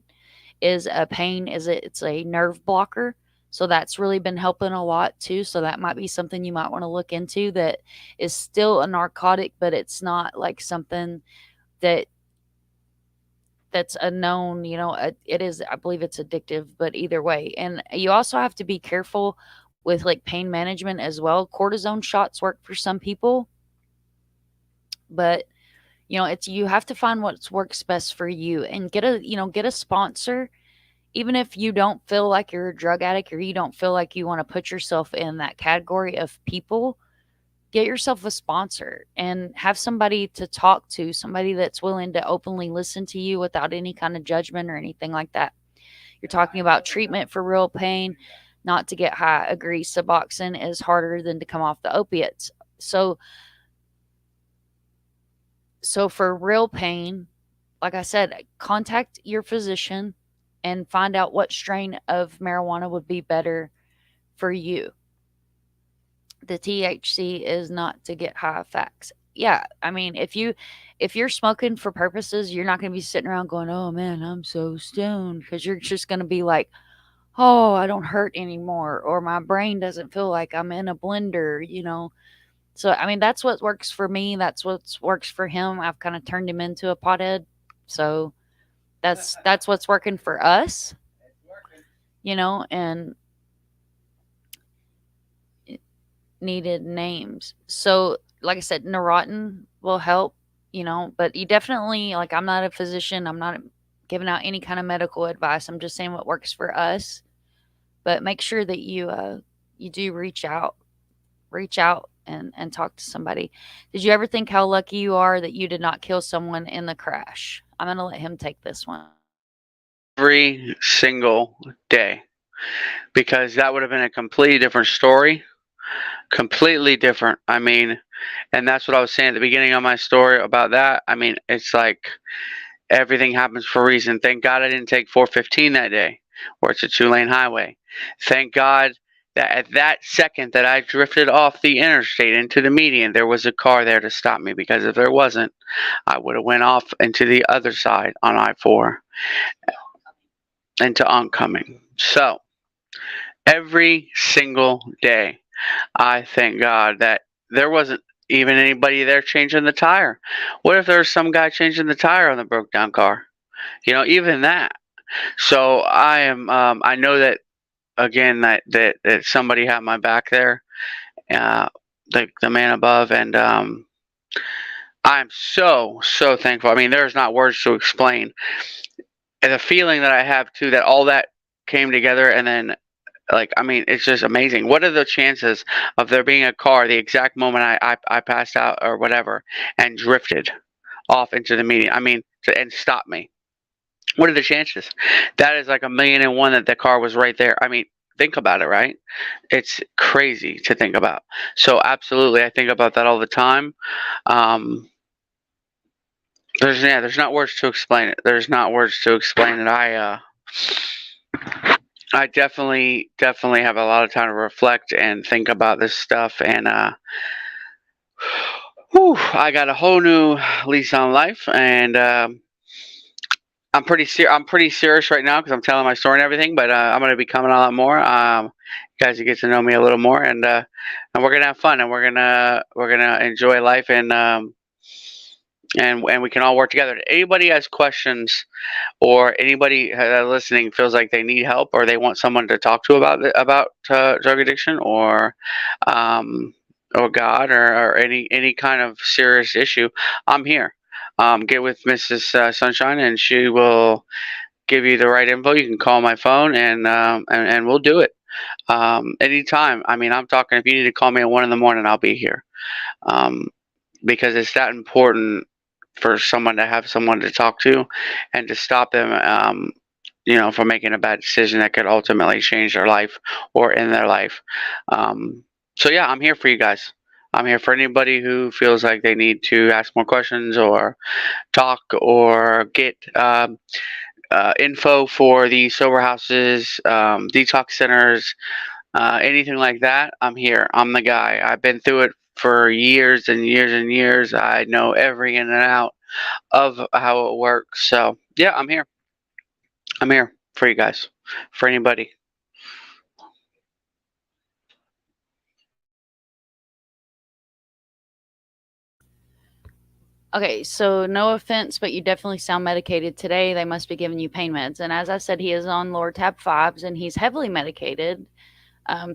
it's a nerve blocker. So that's really been helping a lot too. So that might be something you might want to look into, that is still a narcotic, but it's not like something that that's a known, it is, I believe it's addictive, but either way. And you also have to be careful with like pain management as well. Cortisone shots work for some people, but it's, you have to find what works best for you and get a sponsor. Even if you don't feel like you're a drug addict or you don't feel like you want to put yourself in that category of people, get yourself a sponsor and have somebody to talk to, somebody that's willing to openly listen to you without any kind of judgment or anything like that. You're talking about treatment for real pain, not to get high. Agree, Suboxone is harder than to come off the opiates. So for real pain, like I said, contact your physician and find out what strain of marijuana would be better for you. The THC is not to get high facts. Yeah, I mean, if you're smoking for purposes, you're not going to be sitting around going, "Oh man, I'm so stoned," because you're just going to be like, "Oh, I don't hurt anymore," or "My brain doesn't feel like I'm in a blender." So I mean, that's what works for me. That's what works for him. I've kind of turned him into a pothead, so that's what's working for us. And needed names. So, like I said, Neurontin will help, but you definitely, like, I'm not a physician. I'm not giving out any kind of medical advice. I'm just saying what works for us. But make sure that you do reach out and talk to somebody. Did you ever think how lucky you are that you did not kill someone in the crash? I'm going to let him take this one. Every single day, because that would have been a completely different story. Completely different. I mean, and that's what I was saying at the beginning of my story about that. I mean, it's like everything happens for a reason. Thank God I didn't take 415 that day, or it's a 2-lane highway. Thank God that at that second that I drifted off the interstate into the median, there was a car there to stop me, because if there wasn't, I would have went off into the other side on I-4 into oncoming. So every single day, I thank God that there wasn't even anybody there changing the tire. What if there was some guy changing the tire on the broke down car? Even that. So I know that, again, that somebody had my back there, uh, the man above, and I'm so thankful. I mean, there's not words to explain, and the feeling that I have too, that all that came together, and then, like, I mean, it's just amazing. What are the chances of there being a car the exact moment I passed out or whatever and drifted off into the median? I mean, and stopped me. What are the chances? That is like a million and one that the car was right there. I mean, think about it, right? It's crazy to think about. So absolutely, I think about that all the time. Um, there's not words to explain it. There's not words to explain it. I definitely have a lot of time to reflect and think about this stuff, and I got a whole new lease on life, and I'm pretty serious right now because I'm telling my story and everything, but I'm gonna be coming a lot more. You guys will get to know me a little more, and we're gonna have fun, and we're gonna enjoy life, and we can all work together. If anybody has questions, or anybody listening feels like they need help, or they want someone to talk to about drug addiction, um, or God, or any kind of serious issue, I'm here. Get with Mrs. Sunshine, and she will give you the right info. You can call my phone, and we'll do it anytime. I mean, I'm talking. If you need to call me at 1 in the morning, I'll be here, um, because it's that important for someone to have someone to talk to, and to stop them, from making a bad decision that could ultimately change their life or end their life. So yeah, I'm here for you guys. I'm here for anybody who feels like they need to ask more questions, or talk, or get info for the sober houses, detox centers, anything like that. I'm here. I'm the guy. I've been through it for years and years and years. I know every in and out of how it works. So yeah, I'm here. I'm here for you guys. For anybody. Okay, so no offense, but you definitely sound medicated today. They must be giving you pain meds. And as I said, he is on Lortab 5s and he's heavily medicated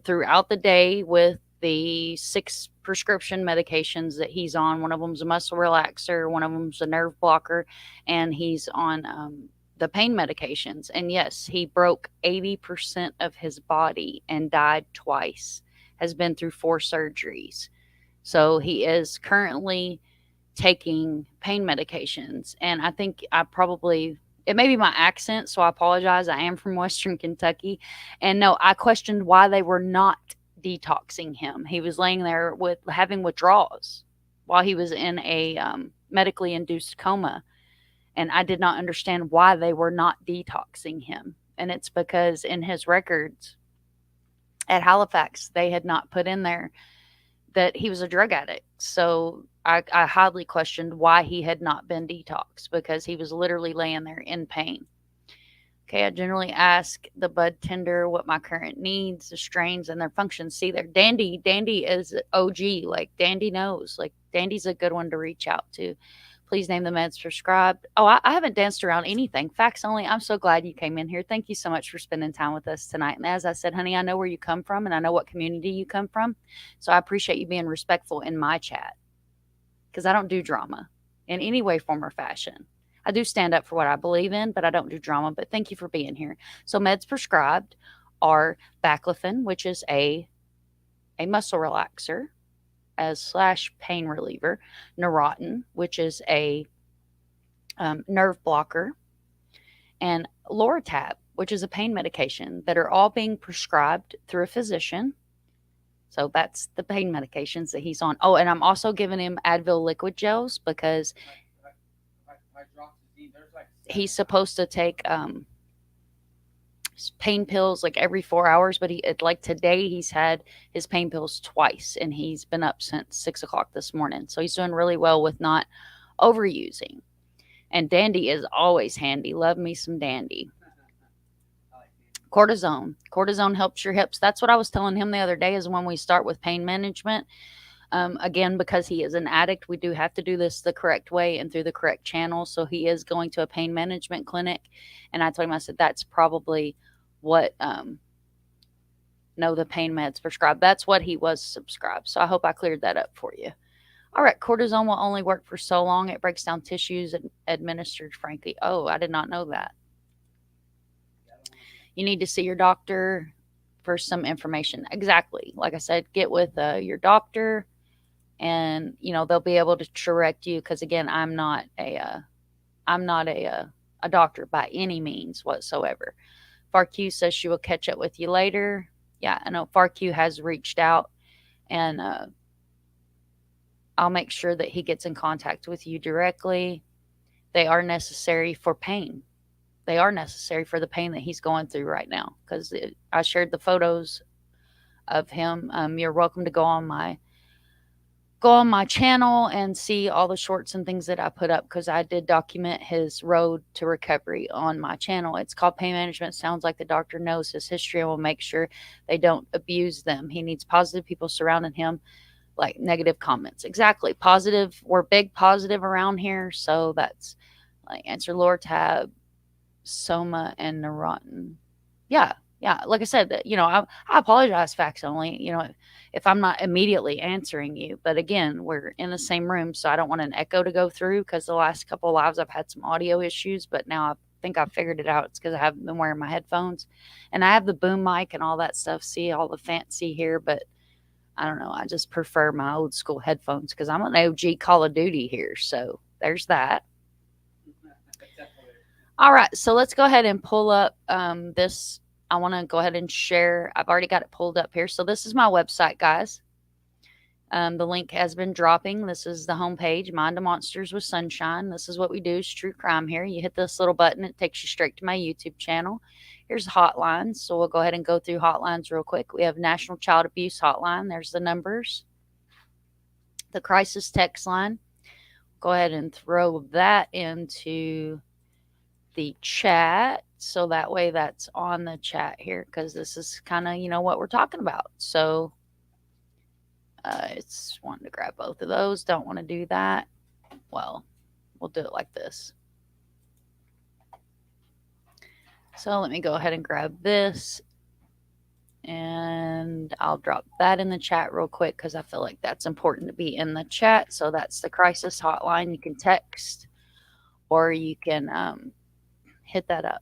throughout the day with the 6 prescription medications that he's on. One of them's a muscle relaxer, one of them's a nerve blocker, and he's on the pain medications. And yes, he broke 80% of his body and died twice, has been through 4 surgeries. So he is currently taking pain medications. And I think it may be my accent, so I apologize. I am from Western Kentucky. And no, I questioned why they were not detoxing him. He was laying there with having withdrawals while he was in a medically induced coma. And I did not understand why they were not detoxing him. And it's because in his records at Halifax, they had not put in there that he was a drug addict. So I highly questioned why he had not been detoxed because he was literally laying there in pain. Okay, I generally ask the bud tender what my current needs, the strains, and their functions. See, there, Dandy is OG. Like Dandy knows. Like Dandy's a good one to reach out to. Please name the meds prescribed. Oh, I haven't danced around anything. Facts only. I'm so glad you came in here. Thank you so much for spending time with us tonight. And as I said, honey, I know where you come from and I know what community you come from. So I appreciate you being respectful in my chat because I don't do drama in any way, form, or fashion. I do stand up for what I believe in, but I don't do drama. But thank you for being here. So meds prescribed are baclofen, which is a muscle relaxer as slash pain reliever, Neurontin, which is a nerve blocker, and Loratab, which is a pain medication that are all being prescribed through a physician. So that's the pain medications that he's on. Oh, and I'm also giving him Advil liquid gels because he's supposed to take pain pills like every 4 hours, but like today he's had his pain pills twice, and he's been up since 6 o'clock this morning. So he's doing really well with not overusing. And Dandy is always handy. Love me some Dandy. Cortisone. Cortisone helps your hips. That's what I was telling him the other day. Is when we start with pain management. Again, because he is an addict, we do have to do this the correct way and through the correct channel. So he is going to a pain management clinic, and I told him, I said, that's probably what no, the pain meds prescribed. That's what he was subscribed. So I hope I cleared that up for you. All right, cortisone will only work for so long. It breaks down tissues and administered, frankly. Oh, I did not know that. You need to see your doctor for some information. Exactly. Like I said, get with your doctor, and they'll be able to direct you. Because again, I'm not a doctor by any means whatsoever. FARQ says she will catch up with you later. Yeah, I know FARQ has reached out, and I'll make sure that he gets in contact with you directly. They are necessary for pain. They are necessary for the pain that he's going through right now. Because I shared the photos of him. You're welcome to go on my channel and see all the shorts and things that I put up, because I did document his road to recovery on my channel. It's called Pain Management. Sounds like the doctor knows his history and will make sure they don't abuse them. He needs positive people surrounding him, like negative comments. Exactly. Positive. We're big positive around here. So that's like answer Lore tab, Soma, and Neurotin. Yeah, yeah. Like I said, that I apologize, facts only. If I'm not immediately answering you, but again, we're in the same room, so I don't want an echo to go through. Because the last couple of lives I've had some audio issues, but now I think I've figured it out. It's because I haven't been wearing my headphones, and I have the boom mic and all that stuff. See all the fancy here, but I don't know. I just prefer my old school headphones because I'm an OG Call of Duty here. So there's that. All right, so let's go ahead and pull up this. I want to go ahead and share. I've already got it pulled up here. So this is my website, guys. The link has been dropping. This is the homepage, Mind of Monsters with Sunshine. This is what we do. It's true crime here. You hit this little button, it takes you straight to my YouTube channel. Here's hotlines. So we'll go ahead and go through hotlines real quick. We have National Child Abuse Hotline. There's the numbers. The crisis text line. Go ahead and throw that into the chat, so that way that's on the chat here, because this is kind of what we're talking about. So it's wanting to grab both of those. Don't want to do that. Well, we'll do it like this. So let me go ahead and grab this, and I'll drop that in the chat real quick because I feel like that's important to be in the chat. So that's the crisis hotline. You can text, or you can hit that up.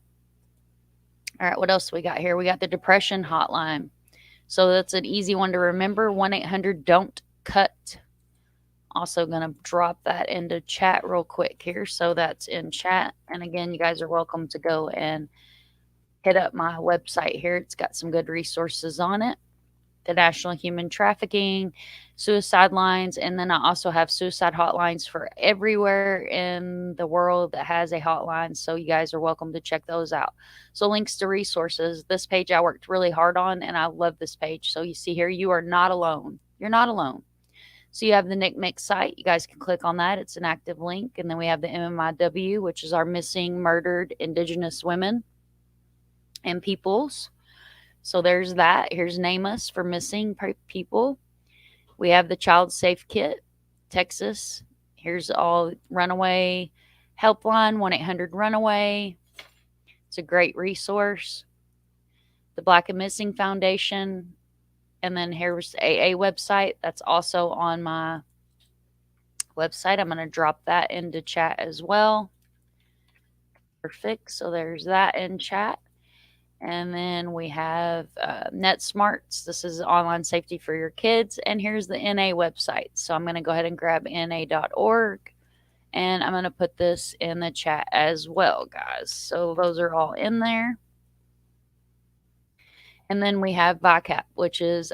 All right, what else we got here? We got the depression hotline. So that's an easy one to remember. 1-800 don't cut. Also going to drop that into chat real quick here. So that's in chat. And again, you guys are welcome to go and hit up my website here. It's got some good resources on it. The National Human Trafficking, suicide lines, and then I also have suicide hotlines for everywhere in the world that has a hotline. So you guys are welcome to check those out. So links to resources. This page I worked really hard on, and I love this page. So you see here, you are not alone. You're not alone. So you have the Nick Mix site. You guys can click on that. It's an active link. And then we have the MMIW, which is our missing, murdered Indigenous women and peoples. So there's that. Here's Name Us for missing people. We have the Child Safe Kit, Texas. Here's all runaway helpline, 1-800 runaway. It's a great resource. The Black and Missing Foundation. And then here's the AA website. That's also on my website. I'm going to drop that into chat as well. Perfect. So there's that in chat. And then we have NetSmarts. This is online safety for your kids. And here's the NA website. So I'm going to go ahead and grab na.org. And I'm going to put this in the chat as well, guys. So those are all in there. And then we have VICAP, which is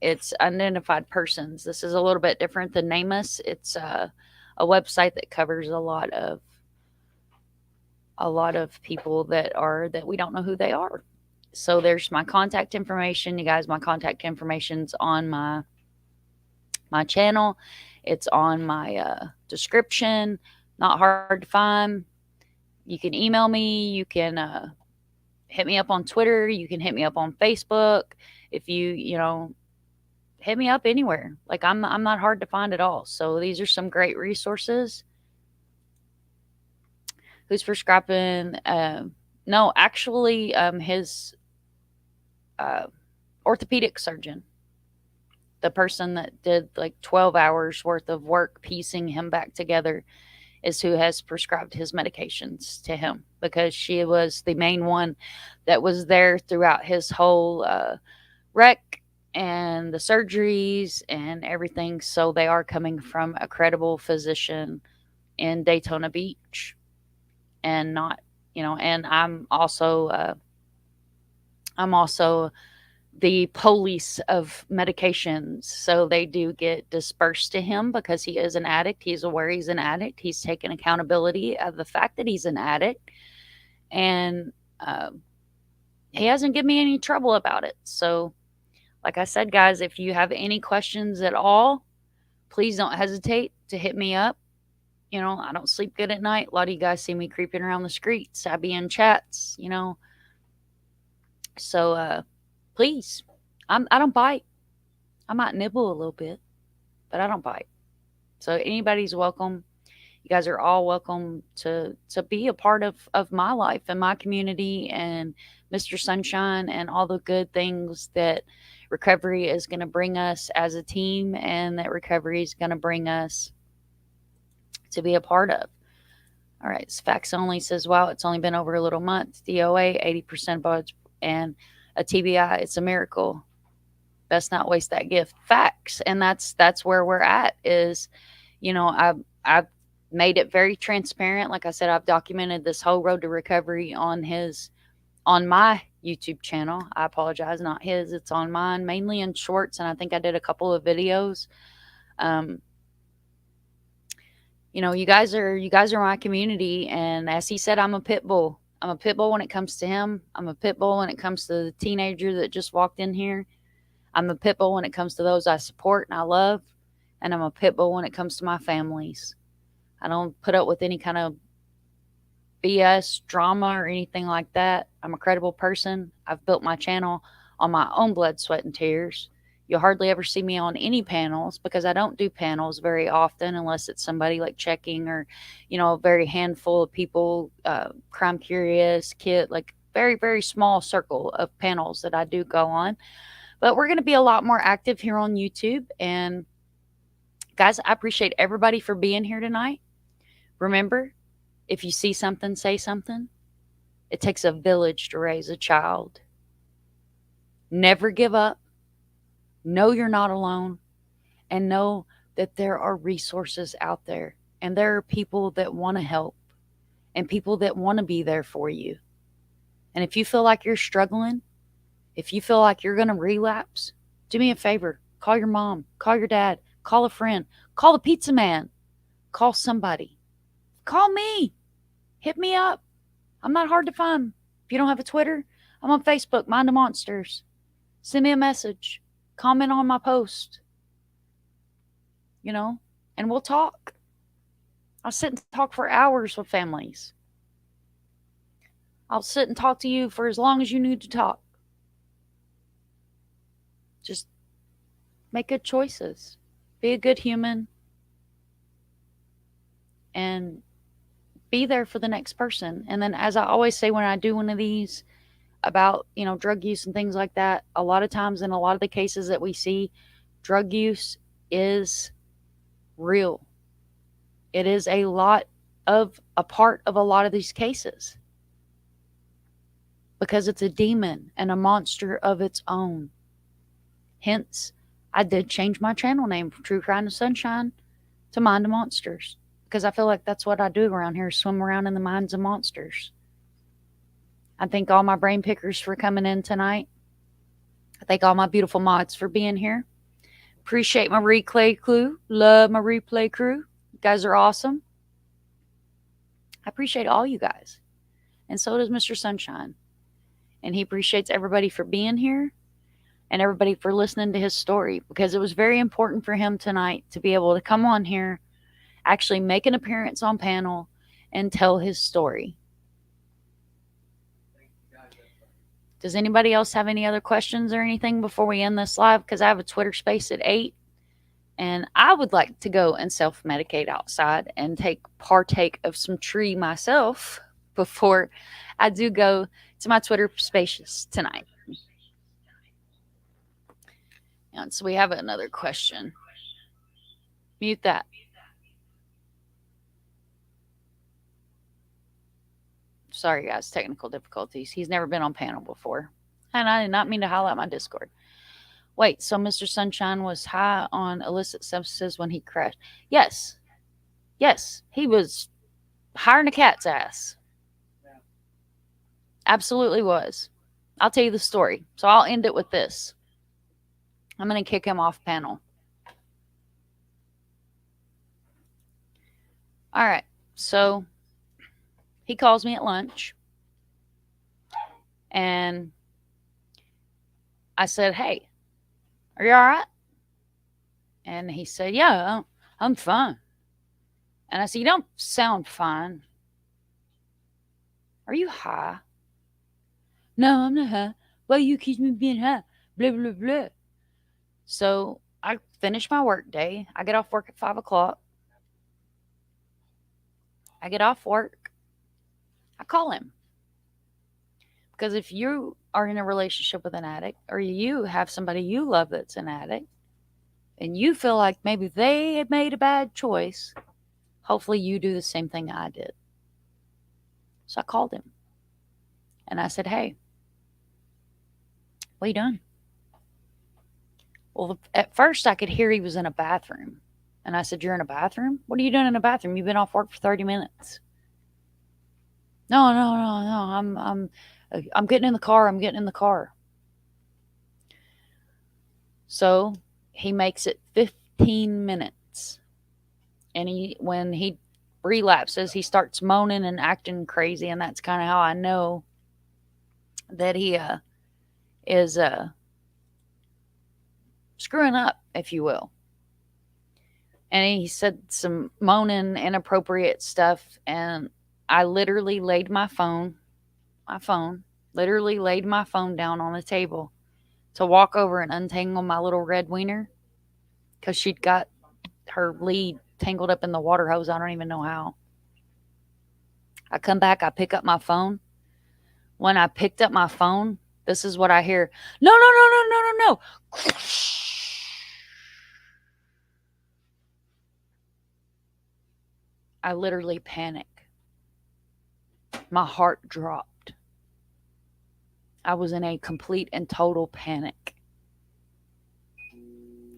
it's unidentified persons. This is a little bit different than NamUs. It's a website that covers a lot of people that we don't know who they are. So there's my contact information. You guys, my contact information's on my channel. It's on my description. Not hard to find. You can email me. You can hit me up on Twitter. You can hit me up on Facebook. If you hit me up anywhere. Like I'm not hard to find at all. So these are some great resources. Who's prescribing? No, actually, his uh, orthopedic surgeon, the person that did like 12 hours worth of work piecing him back together, is who has prescribed his medications to him because she was the main one that was there throughout his whole wreck and the surgeries and everything. So they are coming from a credible physician in Daytona Beach, and not, and I'm also the police of medications. So they do get dispersed to him because he is an addict. He's aware he's an addict. He's taken accountability of the fact that he's an addict. And he hasn't given me any trouble about it. So, like I said, guys, if you have any questions at all, please don't hesitate to hit me up. I don't sleep good at night. A lot of you guys see me creeping around the streets. I be in chats. So please, I don't bite. I might nibble a little bit, but I don't bite. So anybody's welcome. You guys are all welcome to be a part of my life and my community and Mr. Sunshine and all the good things that recovery is going to bring us as a team, and that recovery is going to bring us to be a part of. All right, Facts Only says, wow, it's only been over a little month. DOA, 80% buds, and a TBI, it's a miracle. Best not waste that gift. Facts. And that's where we're at is, I've made it very transparent. Like I said, I've documented this whole road to recovery on my YouTube channel. I apologize, not his. It's on mine, mainly in shorts, and I think I did a couple of videos. Um, you guys are my community, and as he said, I'm a pit bull. I'm a pit bull when it comes to him. I'm a pit bull when it comes to the teenager that just walked in here. I'm a pit bull when it comes to those I support and I love, and I'm a pit bull when it comes to my families. I don't put up with any kind of BS drama or anything like that. I'm a credible person. I've built my channel on my own blood, sweat, and tears. You'll hardly ever see me on any panels because I don't do panels very often unless it's somebody like checking or, a very handful of people, crime curious, kid, like very, very small circle of panels that I do go on. But we're going to be a lot more active here on YouTube. And guys, I appreciate everybody for being here tonight. Remember, if you see something, say something. It takes a village to raise a child. Never give up. Know you're not alone. And know that there are resources out there. And there are people that want to help. And people that want to be there for you. And if you feel like you're struggling, if you feel like you're going to relapse, do me a favor. Call your mom. Call your dad. Call a friend. Call the pizza man. Call somebody. Call me. Hit me up. I'm not hard to find. If you don't have a Twitter, I'm on Facebook, Mind the Monsters. Send me a message. Comment on my post. And we'll talk. I'll sit and talk for hours with families. I'll sit and talk to you for as long as you need to talk. Just make good choices. Be a good human. And be there for the next person. And then, as I always say when I do one of these about, drug use and things like that, a lot of times in a lot of the cases that we see, drug use is real. It is a part of a lot of these cases because it's a demon and a monster of its own. Hence, I did change my channel name from True Crime and Sunshine to Mind of Monsters because I feel like that's what I do around here, swim around in the minds of monsters. I thank all my brain pickers for coming in tonight. I thank all my beautiful mods for being here. Appreciate my replay crew. Love my replay crew. You guys are awesome. I appreciate all you guys. And so does Mr. Sunshine. And he appreciates everybody for being here and everybody for listening to his story, because it was very important for him tonight to be able to come on here, actually make an appearance on panel, and tell his story. Does anybody else have any other questions or anything before we end this live? Because I have a Twitter space at 8, and I would like to go and self medicate outside and partake of some tree myself before I do go to my Twitter spaces tonight. And so we have another question. Mute that. Sorry, guys, technical difficulties. He's never been on panel before. And I did not mean to highlight my Discord. Wait, so Mr. Sunshine was high on illicit substances when he crashed? Yes. Yes, he was higher than a cat's ass. Absolutely was. I'll tell you the story. So I'll end it with this. I'm going to kick him off panel. All right. So he calls me at lunch. And I said, hey, are you all right? And he said, yeah, I'm fine. And I said, you don't sound fine. Are you high? No, I'm not high. Why you keep me being high? Blah, blah, blah. So I finish my work day. I get off work at 5 o'clock. I get off work. I call him. Because if you are in a relationship with an addict, or you have somebody you love that's an addict, and you feel like maybe they had made a bad choice, hopefully you do the same thing I did. So I called him. And I said, hey, what are you doing? Well, at first I could hear he was in a bathroom. And I said, you're in a bathroom? What are you doing in a bathroom? You've been off work for 30 minutes. No. I'm getting in the car. I'm getting in the car. So he makes it 15 minutes. And when he relapses, he starts moaning and acting crazy. And that's kind of how I know that he is screwing up, if you will. And he said some moaning, inappropriate stuff. And I literally laid my phone down on the table to walk over and untangle my little red wiener, because she'd got her lead tangled up in the water hose. I don't even know how. I come back, I pick up my phone. When I picked up my phone, this is what I hear. No. I literally panic. My heart dropped. I was in a complete and total panic.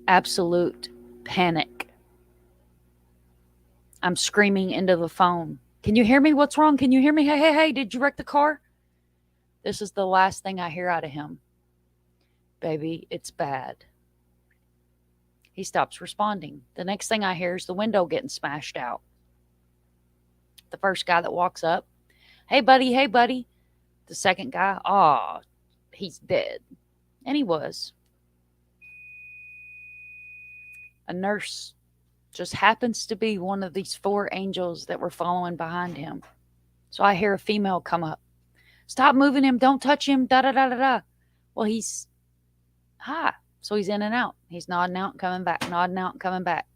Absolute panic. I'm screaming into the phone. Can you hear me? What's wrong? Can you hear me? Hey, did you wreck the car? This is the last thing I hear out of him. Baby, it's bad. He stops responding. The next thing I hear is the window getting smashed out. The first guy that walks up, hey, buddy. The second guy, oh, he's dead. And he was. A nurse just happens to be one of these 4 angels that were following behind him. So I hear a female come up. Stop moving him. Don't touch him. Da. Well, he's high. So he's in and out. He's nodding out and coming back, nodding out and coming back.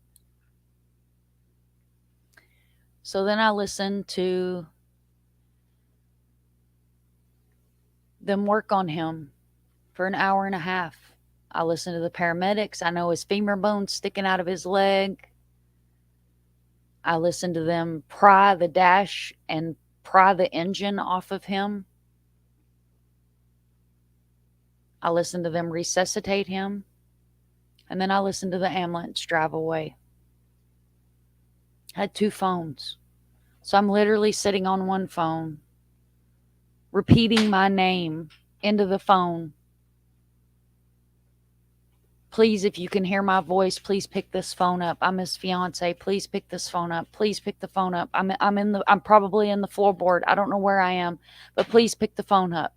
So then I listened to them work on him for an hour and a half. I listened to the paramedics. I know his femur bone's sticking out of his leg. I listened to them pry the dash and pry the engine off of him. I listened to them resuscitate him. And then I listened to the ambulance drive away. I had 2 phones. So I'm literally sitting on one phone, repeating my name into the phone. Please, if you can hear my voice, please pick this phone up. I'm his fiance. Please pick this phone up. Please pick the phone up. I'm probably in the floorboard. I don't know where I am, but please pick the phone up.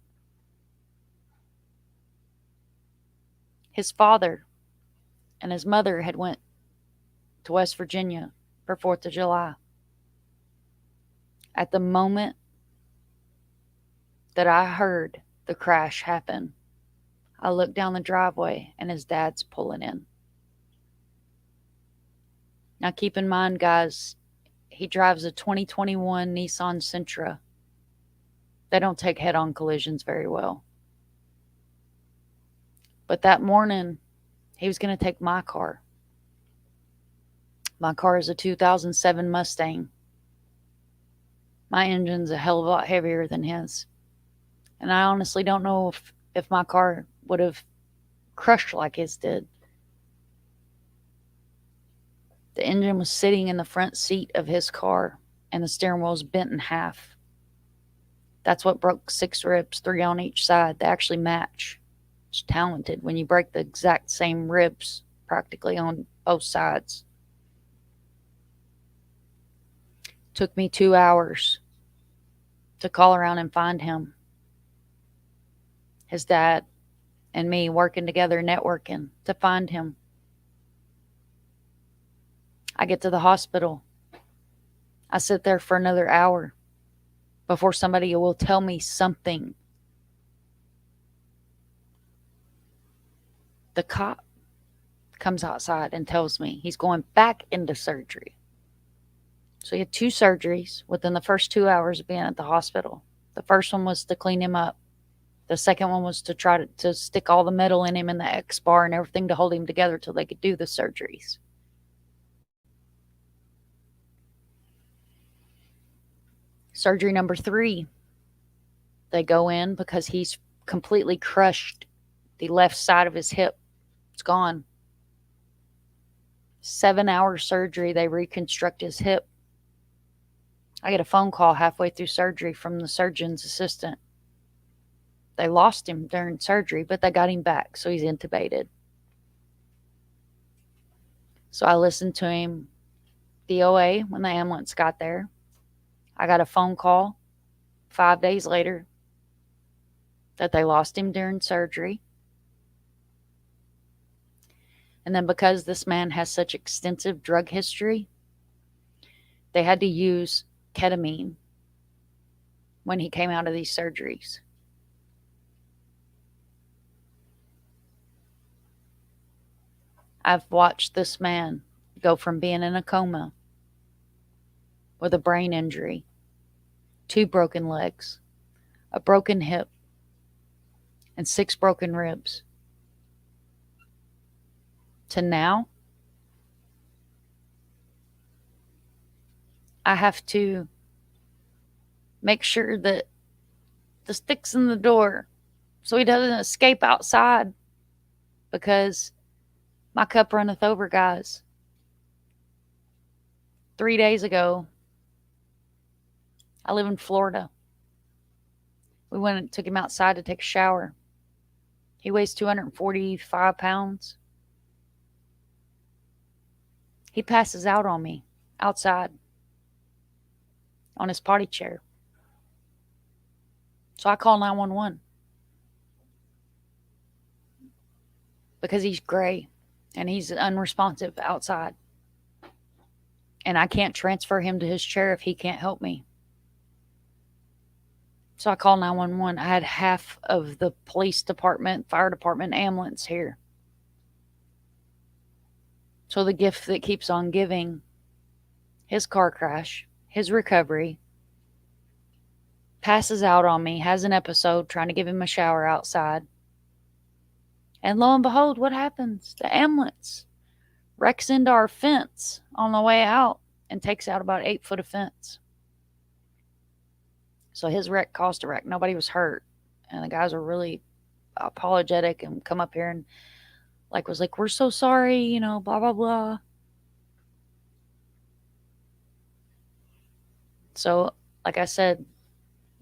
His father and his mother had went to West Virginia for 4th of July. At the moment that I heard the crash happen, I looked down the driveway and his dad's pulling in. Now, keep in mind, guys, he drives a 2021 Nissan Sentra. They don't take head on collisions very well. But that morning, he was going to take my car. My car is a 2007 Mustang. My engine's a hell of a lot heavier than his. And I honestly don't know if my car would have crushed like his did. The engine was sitting in the front seat of his car, and the steering wheel was bent in half. That's what broke 6 ribs, 3 on each side. They actually match. It's talented when you break the exact same ribs practically on both sides. Took me 2 hours to call around and find him. His dad and me working together, networking to find him. I get to the hospital. I sit there for another hour before somebody will tell me something. The cop comes outside and tells me he's going back into surgery. So he had 2 surgeries within the first 2 hours of being at the hospital. The first one was to clean him up. The second one was to try to stick all the metal in him and the X bar and everything to hold him together till they could do the surgeries. Surgery number 3, they go in because he's completely crushed the left side of his hip. It's gone. 7-hour surgery, they reconstruct his hip. I get a phone call halfway through surgery from the surgeon's assistant. They lost him during surgery, but they got him back, so he's intubated. So I listened to him, the OA, when the ambulance got there. I got a phone call 5 days later that they lost him during surgery. And then because this man has such extensive drug history, they had to use ketamine when he came out of these surgeries. I've watched this man go from being in a coma with a brain injury, 2 broken legs, a broken hip, and 6 broken ribs, to now I have to make sure that the stick's in the door so he doesn't escape outside, because my cup runneth over, guys. 3 days ago, I live in Florida. We went and took him outside to take a shower. He weighs 245 pounds. He passes out on me outside on his potty chair. So I call 911 because he's gray and he's unresponsive outside. And I can't transfer him to his chair if he can't help me. So I call 911. I had half of the police department, fire department, ambulance here. So the gift that keeps on giving, his car crash, his recovery, passes out on me, has an episode trying to give him a shower outside. And lo and behold, what happens? The ambulance wrecks into our fence on the way out and takes out about 8 foot of fence. So his wreck caused a wreck. Nobody was hurt. And the guys were really apologetic and come up here and was like, we're so sorry, blah, blah, blah. So, like I said,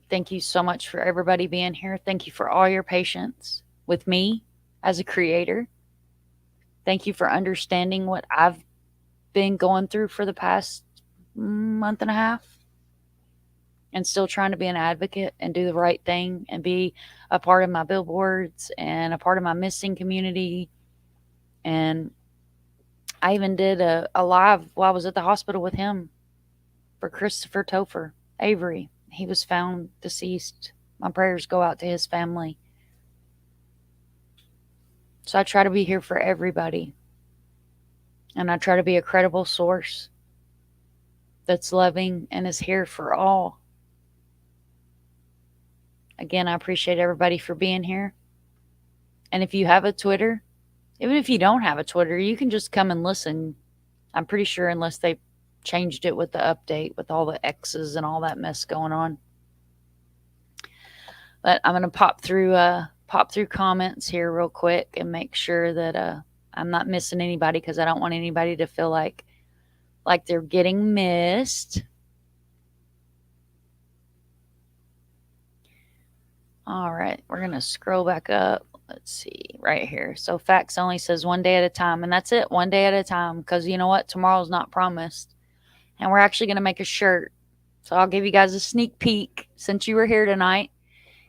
thank you so much for everybody being here. Thank you for all your patience with me as a creator. Thank you for understanding what I've been going through for the past month and a half, and still trying to be an advocate and do the right thing and be a part of my billboards and a part of my missing community And I even did a live while I was at the hospital with him for Christopher Topher Avery. He was found deceased. My prayers go out to his family. So I try to be here for everybody. And I try to be a credible source that's loving and is here for all. Again, I appreciate everybody for being here. And if you have a Twitter, even if you don't have a Twitter, you can just come and listen. I'm pretty sure, unless they changed it with the update with all the X's and all that mess going on. But I'm gonna pop through comments here real quick and make sure that I'm not missing anybody, because I don't want anybody to feel like they're getting missed. All right, we're gonna scroll back up. Let's see right here. So Facts Only says 1 day at a time, and that's it, 1 day at a time. Because you know what, tomorrow's not promised, and we're actually gonna make a shirt. So I'll give you guys a sneak peek since you were here tonight.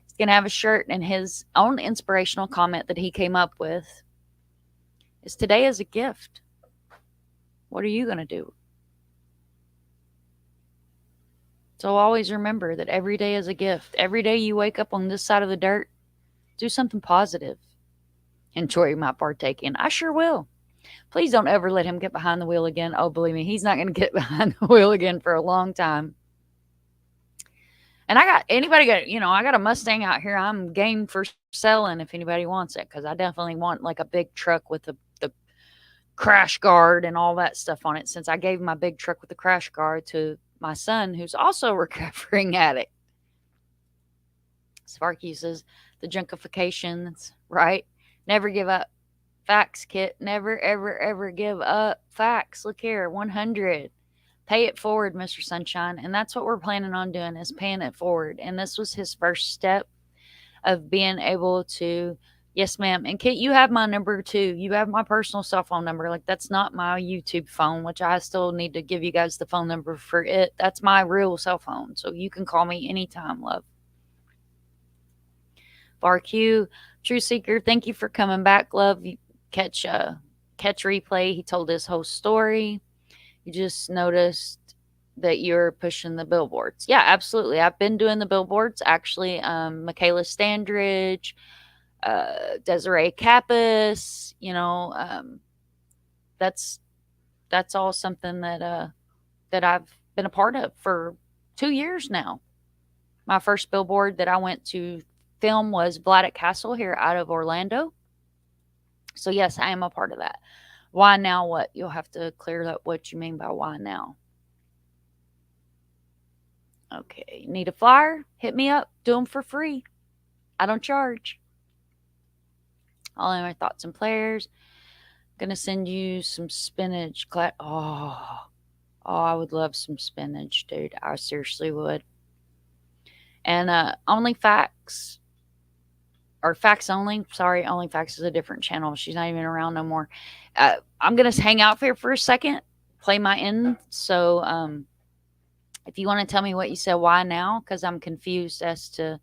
He's gonna have a shirt, and his own inspirational comment that he came up with is today is a gift. What are you gonna do? So always remember that every day is a gift. Every day you wake up on this side of the dirt, do something positive. And Troy might partake in. I sure will. Please don't ever let him get behind the wheel again. Oh, believe me, he's not going to get behind the wheel again for a long time. And I got anybody got, I got a Mustang out here. I'm game for selling if anybody wants it, because I definitely want like a big truck with the crash guard and all that stuff on it, since I gave my big truck with the crash guard to my son, who's also a recovering addict. Sparky says the junkifications, right? Never give up. Facts, Kit. Never, ever, ever give up. Facts. Look here, 100. Pay it forward, Mr. Sunshine. And that's what we're planning on doing, is paying it forward. And this was his first step of being able to, yes, ma'am. And Kit, you have my number too. You have my personal cell phone number. Like, that's not my YouTube phone, which I still need to give you guys the phone number for it. That's my real cell phone. So you can call me anytime, love. BarQ, True Seeker, thank you for coming back, love. You catch replay. He told his whole story. You just noticed that you're pushing the billboards. Yeah, absolutely. I've been doing the billboards. Actually, Michaela Standridge, Desiree Kappas, that's all something that I've been a part of for 2 years now. My first billboard that I went to film was Vladic Castle here out of Orlando. So yes, I am a part of that. Why now what? You'll have to clear up what you mean by why now. Okay, need a flyer? Hit me up. Do them for free. I don't charge. All in my thoughts and players. Gonna send you some spinach. Oh, I would love some spinach, dude. I seriously would. And only facts, or facts only. Sorry, only facts is a different channel. She's not even around no more. I'm gonna hang out here for a second, play my end. So if you want to tell me what you said, why now? Because I'm confused as to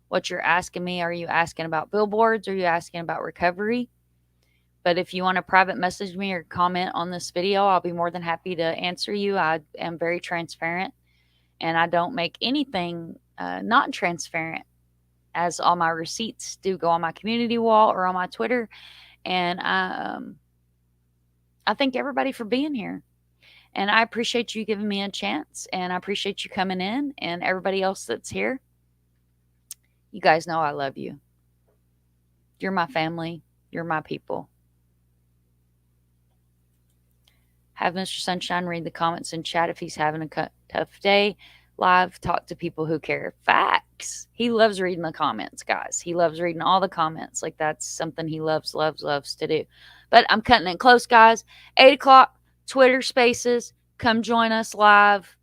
what you're asking me. Are you asking about billboards? Or are you asking about recovery? But if you want to private message me or comment on this video, I'll be more than happy to answer you. I am very transparent, and I don't make anything not transparent, as all my receipts do go on my community wall or on my Twitter. And I thank everybody for being here. And I appreciate you giving me a chance, and I appreciate you coming in, and everybody else that's here. You guys know I love you. You're my family. You're my people. Have Mr. Sunshine read the comments in chat if he's having a tough day. Live, talk to people who care. Facts. He loves reading the comments, guys. He loves reading all the comments. Like, that's something he loves to do. But I'm cutting it close, guys. 8 o'clock, Twitter Spaces. Come join us live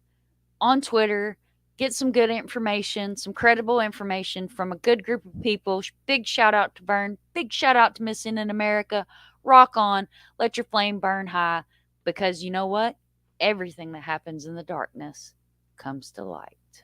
on Twitter. Get some good information, some credible information from a good group of people. Big shout out to Vern. Big shout out to Missing in America. Rock on. Let your flame burn high. Because you know what? Everything that happens in the darkness comes to light.